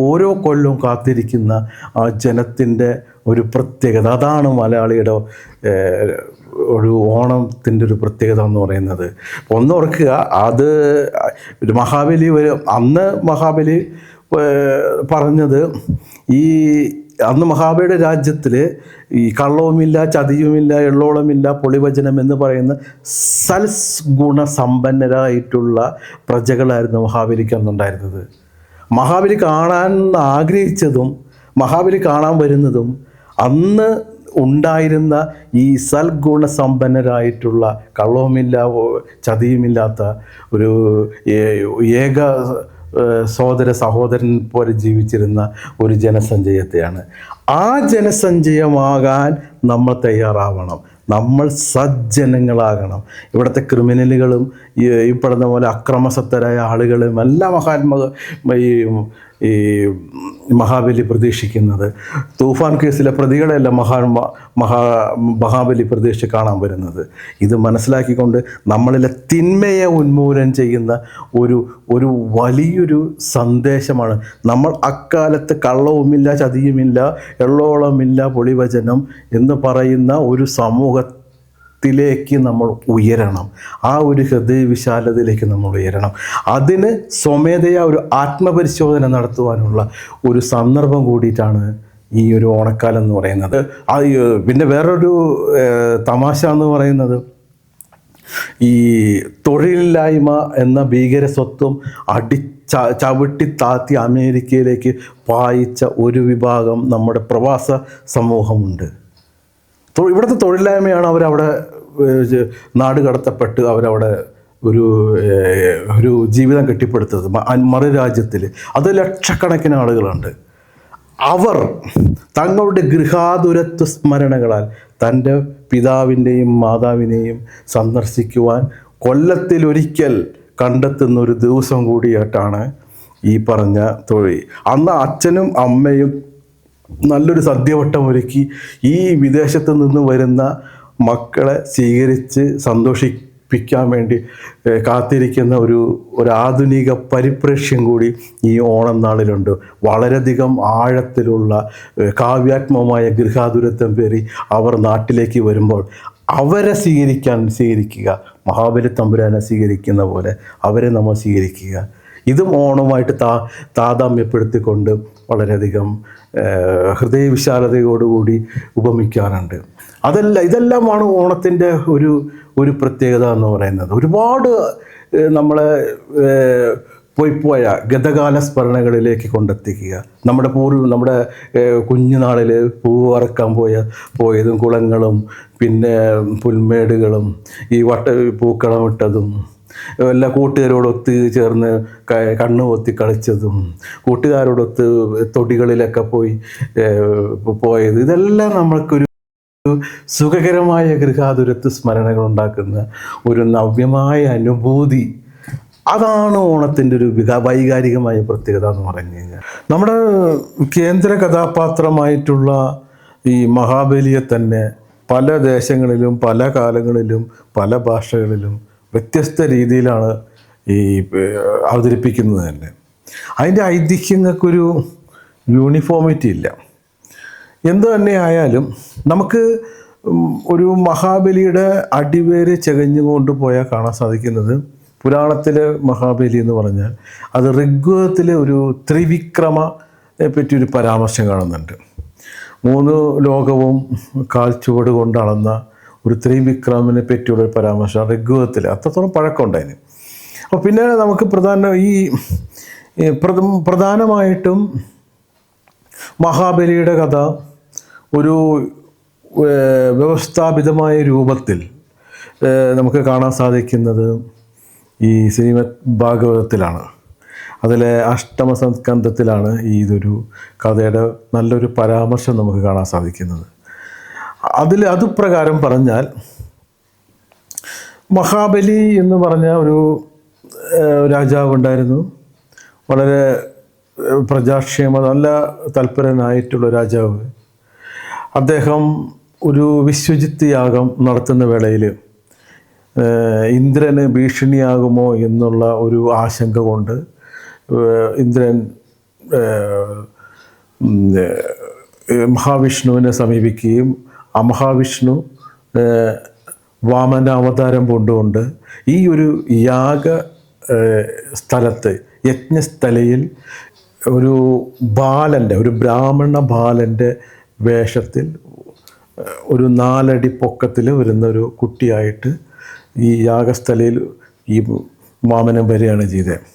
ഓരോ കൊല്ലവും കാത്തിരിക്കുന്ന ആ ജനത്തിൻ്റെ ഒരു പ്രത്യേകത, അതാണ് മലയാളിയുടെ ഒരു ഓണത്തിൻ്റെ ഒരു പ്രത്യേകത എന്ന് പറയുന്നത്. ഒന്ന് ഓർക്കുക, അത് മഹാബലി അന്ന് മഹാബലി പറഞ്ഞത്, അന്ന് മഹാബലിയുടെ രാജ്യത്തിൽ ഈ കള്ളവുമില്ല, ചതിയുമില്ല, എള്ളോളമില്ല, പൊളിവചനം എന്ന് പറയുന്ന സൽഗുണസമ്പന്നരായിട്ടുള്ള പ്രജകളായിരുന്നു മഹാബലിക്ക് അന്നുണ്ടായിരുന്നത്. മഹാബലി കാണാൻ ആഗ്രഹിച്ചതും മഹാബലി കാണാൻ വരുന്നതും അന്ന് ഉണ്ടായിരുന്ന ഈ സൽഗുണസമ്പന്നരായിട്ടുള്ള, കള്ളവുമില്ല, ചതിയുമില്ലാത്ത ഒരു ഏക സഹോദരൻ പോലെ ജീവിച്ചിരുന്ന ഒരു ജനസഞ്ചയത്തെയാണ്. ആ ജനസഞ്ചയമാകാൻ നമ്മൾ തയ്യാറാവണം. നമ്മൾ സജ്ജനങ്ങളാകണം. ഇവിടുത്തെ ക്രിമിനലുകളും ഈ പറഞ്ഞ പോലെ അക്രമസക്തരായ ആളുകളും എല്ലാം ഈ മഹാബലി പ്രതീക്ഷിക്കുന്നത്. തൂഫാൻ കേസിലെ പ്രതികളെല്ലാം മഹാബലി പ്രതീക്ഷിച്ച് കാണാൻ വരുന്നത്. ഇത് മനസ്സിലാക്കിക്കൊണ്ട് നമ്മളിലെ തിന്മയെ ഉന്മൂലനം ചെയ്യുന്ന ഒരു വലിയൊരു സന്ദേശമാണ്. നമ്മൾ അക്കാലത്ത് കള്ളവുമില്ല, ചതിയുമില്ല, എള്ളോളമില്ല, പൊളിവചനം എന്ന് പറയുന്ന ഒരു സമൂഹത്തിലേക്ക് നമ്മൾ ഉയരണം. ആ ഒരു ഹൃദയവിശാലതയിലേക്ക് നമ്മൾ ഉയരണം. അതിന് സ്വമേധയാ ഒരു ആത്മപരിശോധന നടത്തുവാനുള്ള ഒരു സന്ദർഭം കൂടിയിട്ടാണ് ഈ ഒരു ഓണക്കാലം എന്ന് പറയുന്നത്. പിന്നെ വേറൊരു തമാശ എന്ന് പറയുന്നത്, ഈ തൊഴിലില്ലായ്മ എന്ന ഭീകര സ്വത്വം ചവിട്ടി താത്തി അമേരിക്കയിലേക്ക് പായിച്ച ഒരു വിഭാഗം നമ്മുടെ പ്രവാസ സമൂഹമുണ്ട്. ഇവിടുത്തെ തൊഴിലില്ലായ്മയാണ് അവരവിടെ നാട് കടത്തപ്പെട്ട് അവരവിടെ ഒരു ജീവിതം കെട്ടിപ്പടുത്തത് മറു രാജ്യത്തിൽ. അത് ലക്ഷക്കണക്കിന് ആളുകളുണ്ട്. അവർ തങ്ങളുടെ ഗൃഹാതുരത്വ സ്മരണകളാൽ തൻ്റെ പിതാവിൻ്റെയും മാതാവിനെയും സന്ദർശിക്കുവാൻ കൊല്ലത്തിലൊരിക്കൽ കണ്ടെത്തുന്ന ഒരു ദിവസം കൂടിയായിട്ടാണ് ഈ പറഞ്ഞ തൊഴിൽ. അന്ന് അച്ഛനും അമ്മയും നല്ലൊരു സദ്യവട്ടം ഒരുക്കി ഈ വിദേശത്ത് നിന്ന് വരുന്ന മക്കളെ സ്വീകരിച്ച് സന്തോഷിപ്പിക്കാൻ വേണ്ടി കാത്തിരിക്കുന്ന ഒരു ആധുനിക പരിപ്രേക്ഷ്യം കൂടി ഈ ഓണം നാളിലുണ്ട്. വളരെയധികം ആഴത്തിലുള്ള കാവ്യാത്മകമായ ഗൃഹാതുരത്വം പേറി അവർ നാട്ടിലേക്ക് വരുമ്പോൾ അവരെ സ്വീകരിക്കുക. മഹാബലി തമ്പുരാനെ സ്വീകരിക്കുന്ന പോലെ അവരെ നമ്മൾ സ്വീകരിക്കുക. ഇതും ഓണവുമായിട്ട് താതാമ്യപ്പെടുത്തിക്കൊണ്ട് വളരെയധികം ഹൃദയവിശാലതയോടുകൂടി ഉപമിക്കാറുണ്ട്. ഇതെല്ലാമാണ് ഓണത്തിൻ്റെ ഒരു പ്രത്യേകത എന്ന് പറയുന്നത്. ഒരുപാട് നമ്മളെ പോയ ഗതകാല സ്മരണകളിലേക്ക് കൊണ്ടെത്തിക്കുക. നമ്മുടെ കുഞ്ഞുനാളിൽ പൂവ് വറക്കാൻ പോയതും കുളങ്ങളും പിന്നെ പുൽമേടുകളും ഈ പൂക്കളമിട്ടതും എല്ലാ കൂട്ടുകാരോടൊത്ത് ചേർന്ന് കണ്ണു പൊത്തി കളിച്ചതും കൂട്ടുകാരോടൊത്ത് തൊടികളിലൊക്കെ പോയത്, ഇതെല്ലാം നമ്മൾക്കൊരു സുഖകരമായ ഗൃഹാതുരത്വ സ്മരണകൾ ഉണ്ടാക്കുന്ന ഒരു നവ്യമായ അനുഭൂതി. അതാണ് ഓണത്തിൻ്റെ ഒരു വൈകാരികമായ പ്രത്യേകത എന്ന് പറഞ്ഞു കഴിഞ്ഞാൽ. നമ്മുടെ കേന്ദ്ര കഥാപാത്രമായിട്ടുള്ള ഈ മഹാബലിയെ തന്നെ പല ദേശങ്ങളിലും പല കാലങ്ങളിലും പല ഭാഷകളിലും വ്യത്യസ്ത രീതിയിലാണ് ഈ അവതരിപ്പിക്കുന്നത് തന്നെ. അതിൻ്റെ ഐതിഹ്യങ്ങൾക്കൊരു യൂണിഫോമിറ്റി ഇല്ല. എന്തു തന്നെ ആയാലും നമുക്ക് ഒരു മഹാബലിയുടെ അടിവേര് ചകഞ്ഞുകൊണ്ട് പോയാൽ കാണാൻ സാധിക്കുന്നത്, പുരാണത്തിലെ മഹാബലി എന്ന് പറഞ്ഞാൽ അത് ഋഗ്വേദത്തിലെ ഒരു ത്രിവിക്രമ പറ്റിയൊരു പരാമർശം കാണുന്നുണ്ട്. 3 ലോകവും കാൽച്ചുവട് കൊണ്ട് അളന്ന ഒരു ത്രിവിക്രമനെ പറ്റിയുള്ളൊരു പരാമർശം ഋഗ്വേദത്തിൽ, അത്രത്തോളം പഴക്കമുണ്ടായിന്. അപ്പോൾ പിന്നെ നമുക്ക് പ്രധാനമായിട്ടും മഹാബലിയുടെ കഥ ഒരു വ്യവസ്ഥാപിതമായ രൂപത്തിൽ നമുക്ക് കാണാൻ സാധിക്കുന്നത് ഈ ശ്രീമദ് ഭാഗവതത്തിലാണ്. അതിലെ അഷ്ടമസ്കന്ധത്തിലാണ് ഇതൊരു കഥയുടെ നല്ലൊരു പരാമർശം നമുക്ക് കാണാൻ സാധിക്കുന്നത്. അതുപ്രകാരം പറഞ്ഞാൽ മഹാബലി എന്ന് പറഞ്ഞ ഒരു രാജാവ് ഉണ്ടായിരുന്നു. വളരെ പ്രജാക്ഷേമ നല്ല തൽപരനായിട്ടുള്ള രാജാവ്. അദ്ദേഹം ഒരു വിശ്വജിത്ത് യാഗം നടത്തുന്ന വേളയിൽ ഇന്ദ്രന് ഭീഷണിയാകുമോ എന്നുള്ള ഒരു ആശങ്ക കൊണ്ട് ഇന്ദ്രൻ മഹാവിഷ്ണുവിനെ സമീപിക്കുകയും ആ മഹാവിഷ്ണു വാമന അവതാരം കൊണ്ടുകൊണ്ട് ഈ ഒരു യാഗ സ്ഥലത്ത് യജ്ഞസ്ഥലയിൽ ഒരു ഒരു ബ്രാഹ്മണ ബാലൻ്റെ വേഷത്തിൽ ഒരു 4 അടി പൊക്കത്തിൽ വരുന്ന ഒരു കുട്ടിയായിട്ട് ഈ യാഗസ്ഥലയിൽ ഈ വാമനൻ വരികയാണ് ചെയ്തത്.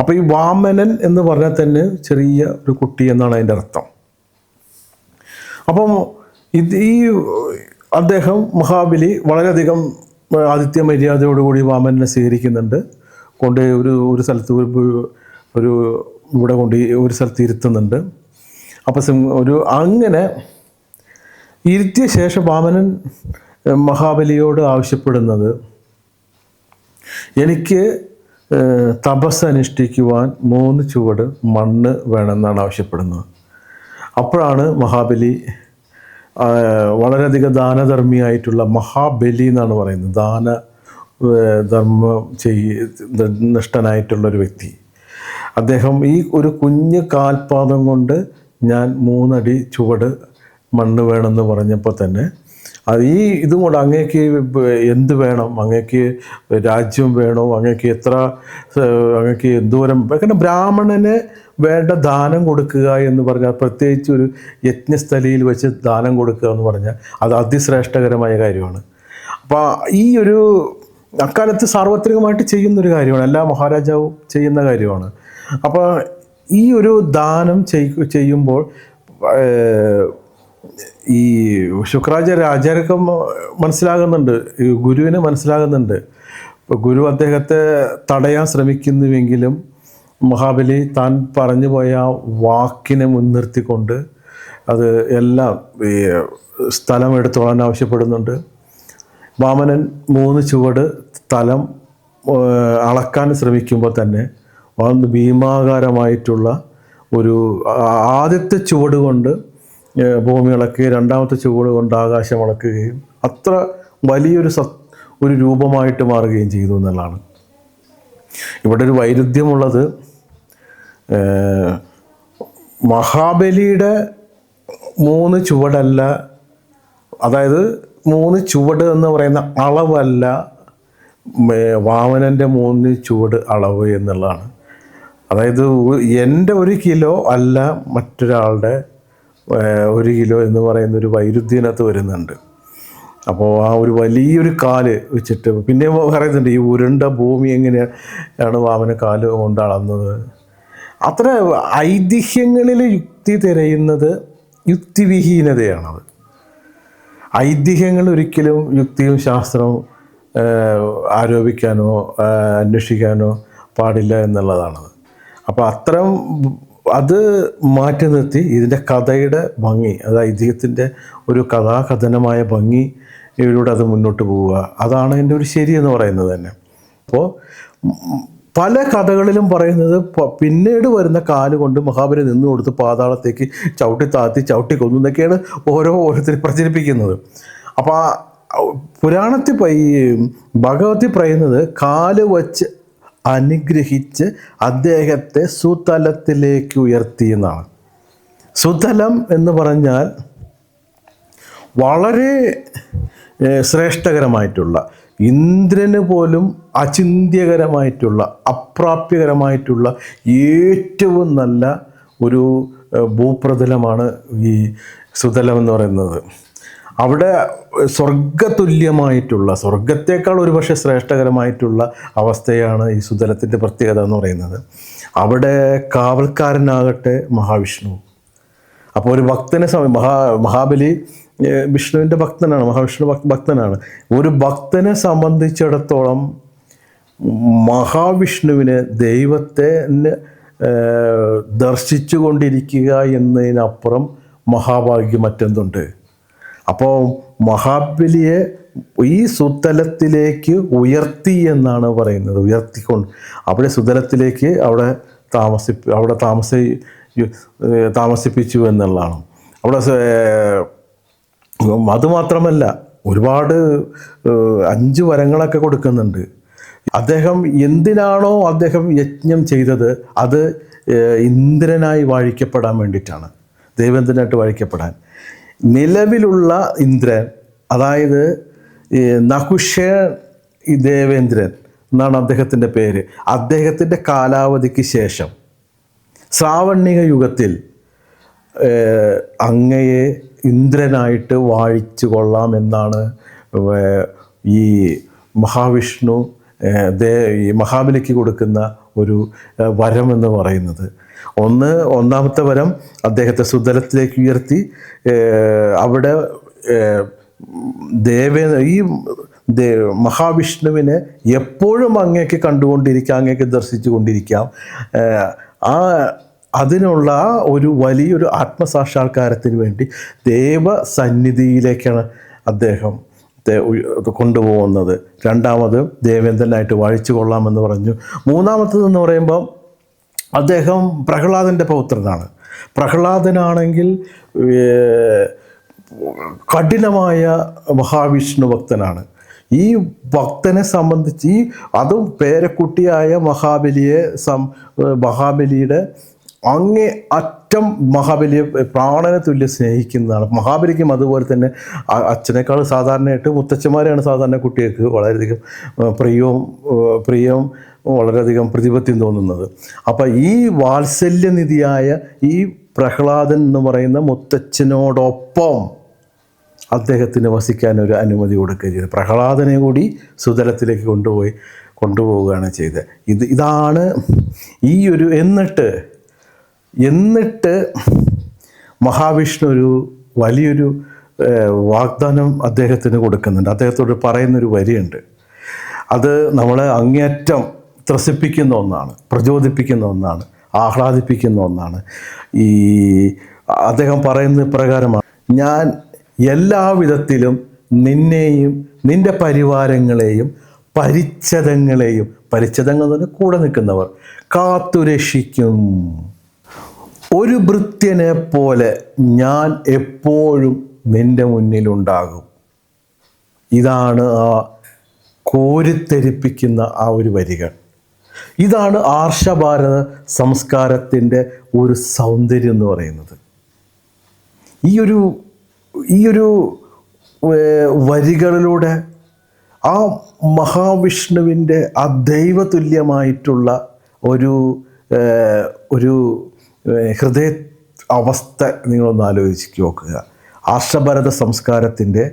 അപ്പോൾ ഈ വാമനൻ എന്ന് പറഞ്ഞാൽ തന്നെ ചെറിയ ഒരു കുട്ടി എന്നാണ് അതിൻ്റെ അർത്ഥം. അപ്പം അദ്ദേഹം മഹാബലി വളരെയധികം ആതിഥ്യ മര്യാദയോടുകൂടി വാമനെ സ്വീകരിക്കുന്നുണ്ട്. കൊണ്ട് ഒരു സ്ഥലത്ത് ഇവിടെ കൊണ്ട് ഒരു സ്ഥലത്ത് ഇരുത്തുന്നുണ്ട്. അപ്പോൾ അങ്ങനെ ഇരുത്തിയ ശേഷം വാമനൻ മഹാബലിയോട് ആവശ്യപ്പെടുന്നത്, എനിക്ക് തപസ് അനുഷ്ഠിക്കുവാൻ 3 ചുവട് മണ്ണ് വേണമെന്നാണ് ആവശ്യപ്പെടുന്നത്. അപ്പോഴാണ് മഹാബലി വളരെയധികം ദാനധർമ്മിയായിട്ടുള്ള മഹാബലി എന്നാണ് പറയുന്നത്, നിഷ്ഠനായിട്ടുള്ളൊരു വ്യക്തി. അദ്ദേഹം ഈ ഒരു കുഞ്ഞ് കാൽപാദം കൊണ്ട് ഞാൻ 3 അടി ചുവട് മണ്ണ് വേണമെന്ന് പറഞ്ഞപ്പോൾ തന്നെ ഇതും കൂടെ അങ്ങേക്ക് എന്ത് വേണം, അങ്ങേക്ക് രാജ്യം വേണോ, അങ്ങേക്ക് എന്തോരം, കാരണം ബ്രാഹ്മണന് വേണ്ട ദാനം കൊടുക്കുക എന്ന് പറഞ്ഞാൽ, പ്രത്യേകിച്ച് ഒരു യജ്ഞസ്ഥലിയിൽ വെച്ച് ദാനം കൊടുക്കുക എന്ന് പറഞ്ഞാൽ അത് അതിശ്രേഷ്ഠകരമായ കാര്യമാണ്. അപ്പോൾ അക്കാലത്ത് സാർവത്രികമായിട്ട് ചെയ്യുന്നൊരു കാര്യമാണ്, എല്ലാ മഹാരാജാവും ചെയ്യുന്ന കാര്യമാണ്. അപ്പോൾ ഈ ഒരു ദാനം ചെയ്യുമ്പോൾ ഈ ശുക്രാചാര്യർക്ക് മനസ്സിലാകുന്നുണ്ട്, ഗുരുവിന് മനസ്സിലാകുന്നുണ്ട്. ഇപ്പോൾ ഗുരു അദ്ദേഹത്തെ തടയാൻ ശ്രമിക്കുന്നുവെങ്കിലും മഹാബലി താൻ പറഞ്ഞു പോയ വാക്കിനെ മുൻനിർത്തിക്കൊണ്ട് അത് എല്ലാം സ്ഥലം എടുത്തോളാൻ ആവശ്യപ്പെടുന്നുണ്ട്. വാമനൻ 3 ചുവട് സ്ഥലം അളക്കാൻ ശ്രമിക്കുമ്പോൾ തന്നെ വളരെ ഭീമാകാരമായിട്ടുള്ള ആദ്യത്തെ ചുവട് കൊണ്ട് ഭൂമി ഇളക്കുകയും 2ാമത്തെ ചുവട് കൊണ്ട് ആകാശം ഇളക്കുകയും അത്ര വലിയൊരു രൂപമായിട്ട് മാറുകയും ചെയ്തു എന്നുള്ളതാണ്. ഇവിടെ ഒരു വൈരുദ്ധ്യമുള്ളത്, മഹാബലിയുടെ 3 ചുവടല്ല, അതായത് 3 ചുവട് എന്ന് പറയുന്ന അളവല്ല വാമനൻ്റെ 3 ചുവട് അളവ് എന്നുള്ളതാണ്. അതായത് എൻ്റെ 1 കിലോ അല്ല മറ്റൊരാളുടെ 1 കിലോ എന്ന് പറയുന്നൊരു വൈരുദ്ധ്യത്തിനകത്ത് വരുന്നുണ്ട്. അപ്പോൾ ആ ഒരു വലിയൊരു കാല് വെച്ചിട്ട് പിന്നെ പറയുന്നുണ്ട്, ഈ ഉരുണ്ട ഭൂമി എങ്ങനെയാണ് വാമന കാല് കൊണ്ട് അളന്നത്. അത്ര ഐതിഹ്യങ്ങളിൽ യുക്തി തിരയുന്നത് യുക്തിവിഹീനതയാണത്. ഐതിഹ്യങ്ങൾ ഒരിക്കലും യുക്തിയും ശാസ്ത്രവും ആരോപിക്കാനോ അന്വേഷിക്കാനോ പാടില്ല എന്നുള്ളതാണത്. അപ്പോൾ അത് മാറ്റി നിർത്തി ഇതിൻ്റെ കഥയുടെ ഭംഗി, അത് ഐതിഹ്യത്തിൻ്റെ ഒരു കഥാകഥനമായ ഭംഗി ഇതിലൂടെ അത് മുന്നോട്ട് പോവുക, അതാണ് എൻ്റെ ഒരു ശരി എന്ന് പറയുന്നത് തന്നെ. അപ്പോൾ പല കഥകളിലും പറയുന്നത് പിന്നീട് വരുന്ന കാലുകൊണ്ട് മഹാബലി നിന്ന് കൊടുത്ത് പാതാളത്തേക്ക് ചവിട്ടി കൊന്നു എന്നൊക്കെയാണ് ഓരോരുത്തർ പ്രചരിപ്പിക്കുന്നത്. അപ്പോൾ പുരാണത്തിൽ ഭഗവതി പറയുന്നത് കാല് വച്ച് അനുഗ്രഹിച്ച് അദ്ദേഹത്തെ സുതലത്തിലേക്ക് ഉയർത്തി എന്നാണ്. സുതലം എന്ന് പറഞ്ഞാൽ വളരെ ശ്രേഷ്ഠകരമായിട്ടുള്ള, ഇന്ദ്രന് പോലും അചിന്ത്യകരമായിട്ടുള്ള, അപ്രാപ്യകരമായിട്ടുള്ള ഏറ്റവും നല്ല ഒരു ഭൂപ്രതലമാണ് ഈ സുതലം എന്ന് പറയുന്നത്. അവിടെ സ്വർഗതുല്യമായിട്ടുള്ള, സ്വർഗത്തേക്കാൾ ഒരുപക്ഷെ ശ്രേഷ്ഠകരമായിട്ടുള്ള അവസ്ഥയാണ് ഈ സുതലത്തിൻ്റെ പ്രത്യേകത എന്ന് പറയുന്നത്. അവിടെ കാവൽക്കാരനാകട്ടെ മഹാവിഷ്ണു. അപ്പോൾ ഒരു ഭക്തനെ മഹാബലി വിഷ്ണുവിൻ്റെ ഭക്തനാണ്, മഹാവിഷ്ണു ഭക്തനാണ്. ഒരു ഭക്തനെ സംബന്ധിച്ചിടത്തോളം മഹാവിഷ്ണുവിന് ദൈവത്തെ ദർശിച്ചു കൊണ്ടിരിക്കുക എന്നതിനപ്പുറം മഹാഭാഗ്യം മറ്റെന്തുണ്ട്? അപ്പോൾ മഹാബലിയെ ഈ സുതലത്തിലേക്ക് ഉയർത്തി എന്നാണ് പറയുന്നത്. ഉയർത്തിക്കൊണ്ട് അവിടെ സുതലത്തിലേക്ക് താമസിപ്പിച്ചു എന്നുള്ളതാണ്. അവിടെ അതുമാത്രമല്ല, ഒരുപാട് 5 വരങ്ങളൊക്കെ കൊടുക്കുന്നുണ്ട്. അദ്ദേഹം എന്തിനാണോ അദ്ദേഹം യജ്ഞം ചെയ്തത് അത് ഇന്ദ്രനായി വാഴിക്കപ്പെടാൻ വേണ്ടിയിട്ടാണ്, ദേവേന്ദ്രനായിട്ട് വാഴിക്കപ്പെടാൻ. നിലവിലുള്ള ഇന്ദ്രൻ, അതായത് നഹുഷൻ ദേവേന്ദ്രൻ എന്നാണ് അദ്ദേഹത്തിൻ്റെ പേര്. അദ്ദേഹത്തിൻ്റെ കാലാവധിക്ക് ശേഷം ശ്രാവണിക യുഗത്തിൽ അങ്ങയെ ഇന്ദ്രനായിട്ട് വാഴിച്ചു കൊള്ളാം എന്നാണ് ഈ മഹാവിഷ്ണു ഈ മഹാബലിക്ക് കൊടുക്കുന്ന ഒരു വരം എന്ന് പറയുന്നത്. ഒന്നാമത്തെ വരം അദ്ദേഹത്തെ സുതലത്തിലേക്ക് ഉയർത്തി അവിടെ ഈ മഹാവിഷ്ണുവിനെ എപ്പോഴും അങ്ങേക്ക് കണ്ടുകൊണ്ടിരിക്കാം, അങ്ങേക്ക് ദർശിച്ചു കൊണ്ടിരിക്കാം. അതിനുള്ള ഒരു വലിയൊരു ആത്മസാക്ഷാത്കാരത്തിന് വേണ്ടി ദേവസന്നിധിയിലേക്കാണ് അദ്ദേഹം കൊണ്ടുപോകുന്നത്. രണ്ടാമത് ദേവേന്ദ്രനായിട്ട് വാഴിച്ചു കൊള്ളാമെന്ന് പറഞ്ഞു. മൂന്നാമത്തതെന്ന് പറയുമ്പോൾ അദ്ദേഹം പ്രഹ്ലാദൻ്റെ പൗത്രനാണ്. പ്രഹ്ലാദനാണെങ്കിൽ കഠിനമായ മഹാവിഷ്ണു ഭക്തനാണ്. ഈ ഭക്തനെ സംബന്ധിച്ച് അതും പേരക്കുട്ടിയായ മഹാബലിയുടെ അങ്ങേ അറ്റം മഹാബലിയെ പ്രാണനെ തുല്യം സ്നേഹിക്കുന്നതാണ്. മഹാബലിക്കും അതുപോലെ തന്നെ അച്ഛനേക്കാൾ സാധാരണയായിട്ട് മുത്തച്ഛന്മാരെയാണ് സാധാരണ കുട്ടികൾക്ക് വളരെയധികം പ്രിയവും വളരെയധികം പ്രതിപത്യം തോന്നുന്നത്. അപ്പം ഈ വാത്സല്യനിധിയായ ഈ പ്രഹ്ലാദൻ എന്ന് പറയുന്ന മുത്തച്ഛനോടൊപ്പം അദ്ദേഹത്തിന് വസിക്കാൻ ഒരു അനുമതി കൊടുക്കുകയും ചെയ്തു. പ്രഹ്ലാദനെ കൂടി സുതലത്തിലേക്ക് കൊണ്ടുപോവുകയാണ് ചെയ്തത്. ഇതാണ് ഈ ഒരു എന്നിട്ട് മഹാവിഷ്ണു ഒരു വലിയൊരു വാഗ്ദാനം അദ്ദേഹത്തിന് കൊടുക്കുന്നുണ്ട്. അദ്ദേഹത്തോട് പറയുന്നൊരു വരിയുണ്ട്. അത് നമ്മളെ അങ്ങേയറ്റം ത്രസിപ്പിക്കുന്ന ഒന്നാണ്, പ്രചോദിപ്പിക്കുന്ന ഒന്നാണ്, ആഹ്ലാദിപ്പിക്കുന്ന ഒന്നാണ്. അദ്ദേഹം പറയുന്ന പ്രകാരമാണ്: ഞാൻ എല്ലാവിധത്തിലും നിന്നെയും നിൻ്റെ പരിവാരങ്ങളെയും പരിച്ഛദങ്ങളെയും, പരിച്ഛദങ്ങൾ തന്നെ കൂടെ നിൽക്കുന്നവർ, കാത്തുരക്ഷിക്കും. ഒരു ഭൃത്യനെ പോലെ ഞാൻ എപ്പോഴും നിൻ്റെ മുന്നിലുണ്ടാകും. ഇതാണ് ആ കോരിത്തെരിപ്പിക്കുന്ന ആ ഒരു വരികൾ. ഇതാണ് ആർഷഭാരത സംസ്കാരത്തിൻ്റെ ഒരു സൗന്ദര്യം എന്ന് പറയുന്നത്. ഈ ഒരു വരികളിലൂടെ ആ മഹാവിഷ്ണുവിൻ്റെ ആ ദൈവതുല്യമായിട്ടുള്ള ഒരു ഹൃദയ അവസ്ഥ നിങ്ങളൊന്ന് ആലോചിച്ച് നോക്കുക. ആർഷഭാരത സംസ്കാരത്തിൻ്റെ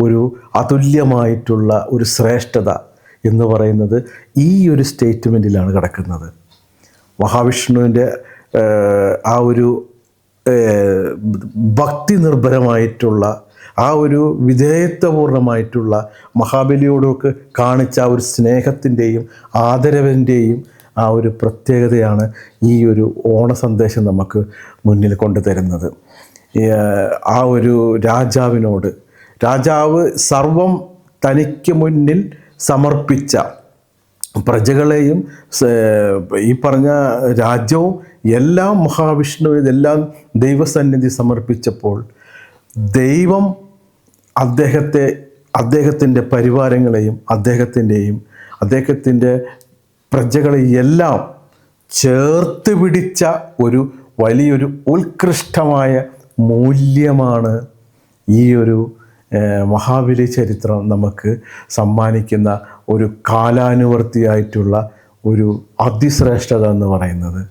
ഒരു അതുല്യമായിട്ടുള്ള ഒരു ശ്രേഷ്ഠത എന്ന് പറയുന്നത് ഈ ഒരു സ്റ്റേറ്റ്മെൻറ്റിലാണ് കിടക്കുന്നത്. മഹാവിഷ്ണുവിൻ്റെ ആ ഒരു ഭക്തി നിർഭരമായിട്ടുള്ള ആ ഒരു വിധേയത്വപൂർണമായിട്ടുള്ള മഹാബലിയോടൊക്കെ കാണിച്ച ആ ഒരു സ്നേഹത്തിൻ്റെയും ആദരവിൻ്റെയും ആ ഒരു പ്രത്യേകതയാണ് ഈ ഒരു ഓണ സന്ദേശം നമുക്ക് മുന്നിൽ കൊണ്ടുതരുന്നത്. ആ ഒരു രാജാവ് സർവം തനിക്ക് മുന്നിൽ സമർപ്പിച്ച പ്രജകളെയും ഈ പറഞ്ഞ രാജ്യവും എല്ലാം മഹാവിഷ്ണുവിനെല്ലാം ദൈവസന്നിധി സമർപ്പിച്ചപ്പോൾ ദൈവം അദ്ദേഹത്തിൻ്റെ പരിവാരങ്ങളെയും അദ്ദേഹത്തിൻ്റെ പ്രജകളെയെല്ലാം ചേർത്ത് പിടിച്ച ഒരു വലിയൊരു ഉത്കൃഷ്ടമായ മൂല്യമാണ് ഈ ഒരു മഹാബലി ചരിത്രം നമുക്ക് സമ്മാനിക്കുന്ന ഒരു കാലാനുവർത്തിയായിട്ടുള്ള ഒരു അതിശ്രേഷ്ഠത എന്ന് പറയുന്നത്.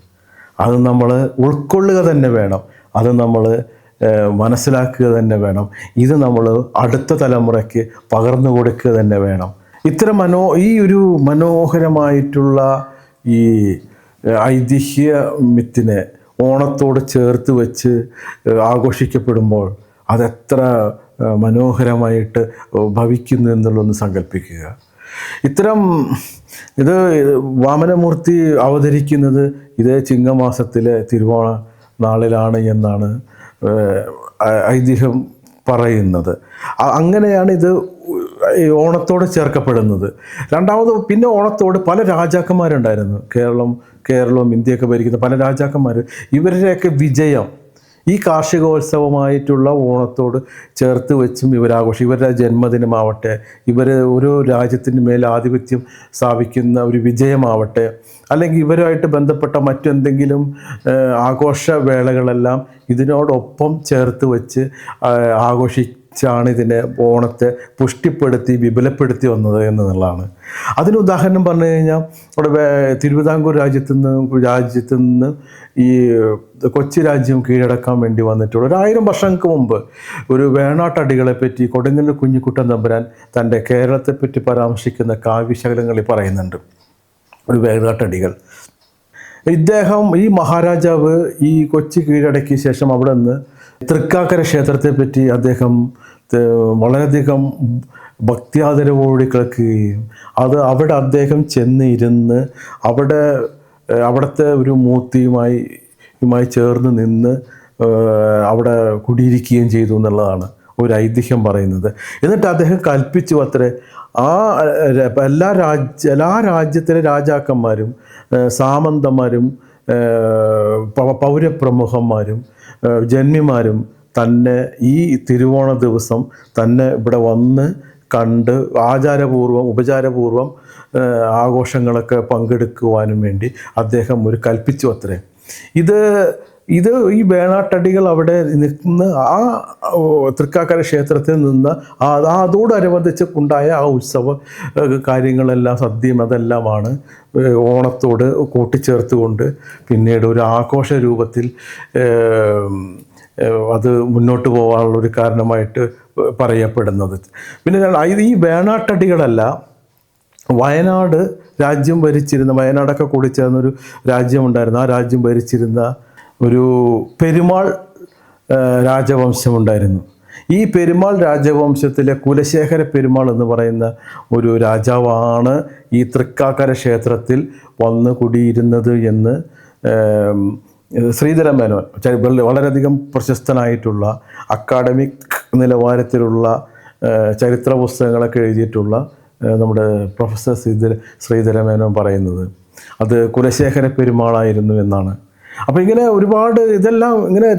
അത് നമ്മൾ ഉൾക്കൊള്ളുക തന്നെ വേണം, അത് നമ്മൾ മനസ്സിലാക്കുക തന്നെ വേണം, ഇത് നമ്മൾ അടുത്ത തലമുറയ്ക്ക് പകർന്നു കൊടുക്കുക തന്നെ വേണം. ഇത്തരം ഈ ഒരു മനോഹരമായിട്ടുള്ള ഈ ഐതിഹ്യ മിത്തിനെ ഓണത്തോട് ചേർത്ത് വെച്ച് ആഘോഷിക്കപ്പെടുമ്പോൾ അതെത്ര മനോഹരമായിട്ട് ഭവിക്കുന്നു എന്നുള്ളതൊന്ന് സങ്കല്പിക്കുക. ഇത് വാമനമൂർത്തി അവതരിക്കുന്നത് ഇതേ ചിങ്ങമാസത്തിലെ തിരുവോണ നാളിലാണ് എന്നാണ് ഐതിഹ്യം പറയുന്നത്. അങ്ങനെയാണ് ഇത് ഓണത്തോട് ചേർക്കപ്പെടുന്നത്. രണ്ടാമത് പിന്നെ ഓണത്തോട് പല രാജാക്കന്മാരുണ്ടായിരുന്നു. കേരളവും ഇന്ത്യയൊക്കെ ഭരിക്കുന്ന പല രാജാക്കന്മാർ. ഇവരുടെയൊക്കെ വിജയം ഈ കാർഷികോത്സവമായിട്ടുള്ള ഓണത്തോട് ചേർത്ത് വെച്ചും ഇവരാഘോഷം. ഇവരുടെ ജന്മദിനമാവട്ടെ, ഇവർ ഓരോ രാജ്യത്തിൻ്റെ മേൽ ആധിപത്യം സ്ഥാപിക്കുന്ന ഒരു വിജയമാവട്ടെ, അല്ലെങ്കിൽ ഇവരുമായിട്ട് ബന്ധപ്പെട്ട മറ്റെന്തെങ്കിലും ആഘോഷവേളകളെല്ലാം ഇതിനോടൊപ്പം ചേർത്ത് വെച്ച് ആഘോഷിച്ചാണ് ഇതിനെ ഓണത്തെ പുഷ്ടിപ്പെടുത്തി വിപുലപ്പെടുത്തി വന്നത് എന്നുള്ളതാണ്. അതിന് ഉദാഹരണം പറഞ്ഞു കഴിഞ്ഞാൽ ഇവിടെ തിരുവിതാംകൂർ രാജ്യത്ത് നിന്ന് ഈ കൊച്ചി രാജ്യം കീഴടക്കാൻ വേണ്ടി വന്നിട്ടുള്ള 1000 വർഷങ്ങൾക്ക് മുമ്പ് ഒരു വേണാട്ടടികളെ പറ്റി കൊടുങ്ങല്ലൂർ കുഞ്ഞിക്കുട്ടൻ തമ്പുരാൻ തൻ്റെ കേരളത്തെപ്പറ്റി പരാമർശിക്കുന്ന കാവ്യശകലങ്ങളിൽ പറയുന്നുണ്ട്. ഒരു വേണാട്ടടികൾ, ഇദ്ദേഹം ഈ മഹാരാജാവ് ഈ കൊച്ചി കീഴടക്കിയ ശേഷം അവിടെ നിന്ന് തൃക്കാക്കര ക്ഷേത്രത്തെപ്പറ്റി അദ്ദേഹം വളരെയധികം ഭക്തിയാദരവോടെ കേൾക്കുകയും അവിടെ അദ്ദേഹം ചെന്നിരുന്ന് അവിടുത്തെ ഒരു മൂർത്തിയുമായി ചേർന്ന് നിന്ന് അവിടെ കുടിയിരിക്കുകയും ചെയ്തു എന്നുള്ളതാണ് ഒരു ഐതിഹ്യം പറയുന്നത്. എന്നിട്ട് അദ്ദേഹം കൽപ്പിച്ചു അത്രേ എല്ലാ രാജ്യത്തിലെ രാജാക്കന്മാരും സാമന്തന്മാരും പൗരപ്രമുഖന്മാരും ജന്മിമാരും തന്നെ ഈ തിരുവോണ ദിവസം തന്നെ ഇവിടെ വന്ന് കണ്ട് ഉപചാരപൂർവം ആഘോഷങ്ങളൊക്കെ പങ്കെടുക്കുവാനും വേണ്ടി അദ്ദേഹം ഒരു കൽപ്പിച്ചു അത്രേ. ഇത് ഈ വേണാട്ടടികൾ അവിടെ നിന്ന് ആ തൃക്കാക്കര ക്ഷേത്രത്തിൽ നിന്ന് അതോടനുബന്ധിച്ച് ഉണ്ടായ ആ ഉത്സവ കാര്യങ്ങളെല്ലാം സദ്യയും അതെല്ലാമാണ് ഓണത്തോട് കൂട്ടിച്ചേർത്തുകൊണ്ട് പിന്നീട് ഒരു ആഘോഷ രൂപത്തിൽ അത് മുന്നോട്ട് പോകാനുള്ളൊരു കാരണമായിട്ട് പറയപ്പെടുന്നത്. പിന്നെ ഈ വേണാട്ടടികളല്ല, വയനാട് രാജ്യം ഭരിച്ചിരുന്ന, വയനാടൊക്കെ കൂടി ചേർന്നൊരു രാജ്യമുണ്ടായിരുന്നു. ആ രാജ്യം ഭരിച്ചിരുന്ന ഒരു പെരുമാൾ രാജവംശമുണ്ടായിരുന്നു. ഈ പെരുമാൾ രാജവംശത്തിലെ കുലശേഖര പെരുമാൾ എന്ന് പറയുന്ന ഒരു രാജാവാണ് ഈ തൃക്കാക്കര ക്ഷേത്രത്തിൽ വന്ന് കുടിയിരുന്നത് എന്ന് ശ്രീധര മേനോൻ, വളരെയധികം പ്രശസ്തനായിട്ടുള്ള അക്കാഡമിക് നിലവാരത്തിലുള്ള ചരിത്ര പുസ്തകങ്ങളൊക്കെ എഴുതിയിട്ടുള്ള നമ്മുടെ പ്രൊഫസർ ശ്രീധര മേനോൻ പറയുന്നത് അത് കുലശേഖര പെരുമാളായിരുന്നു എന്നാണ്. അപ്പോൾ ഇങ്ങനെ ഒരുപാട് ഇതെല്ലാം ഇങ്ങനെ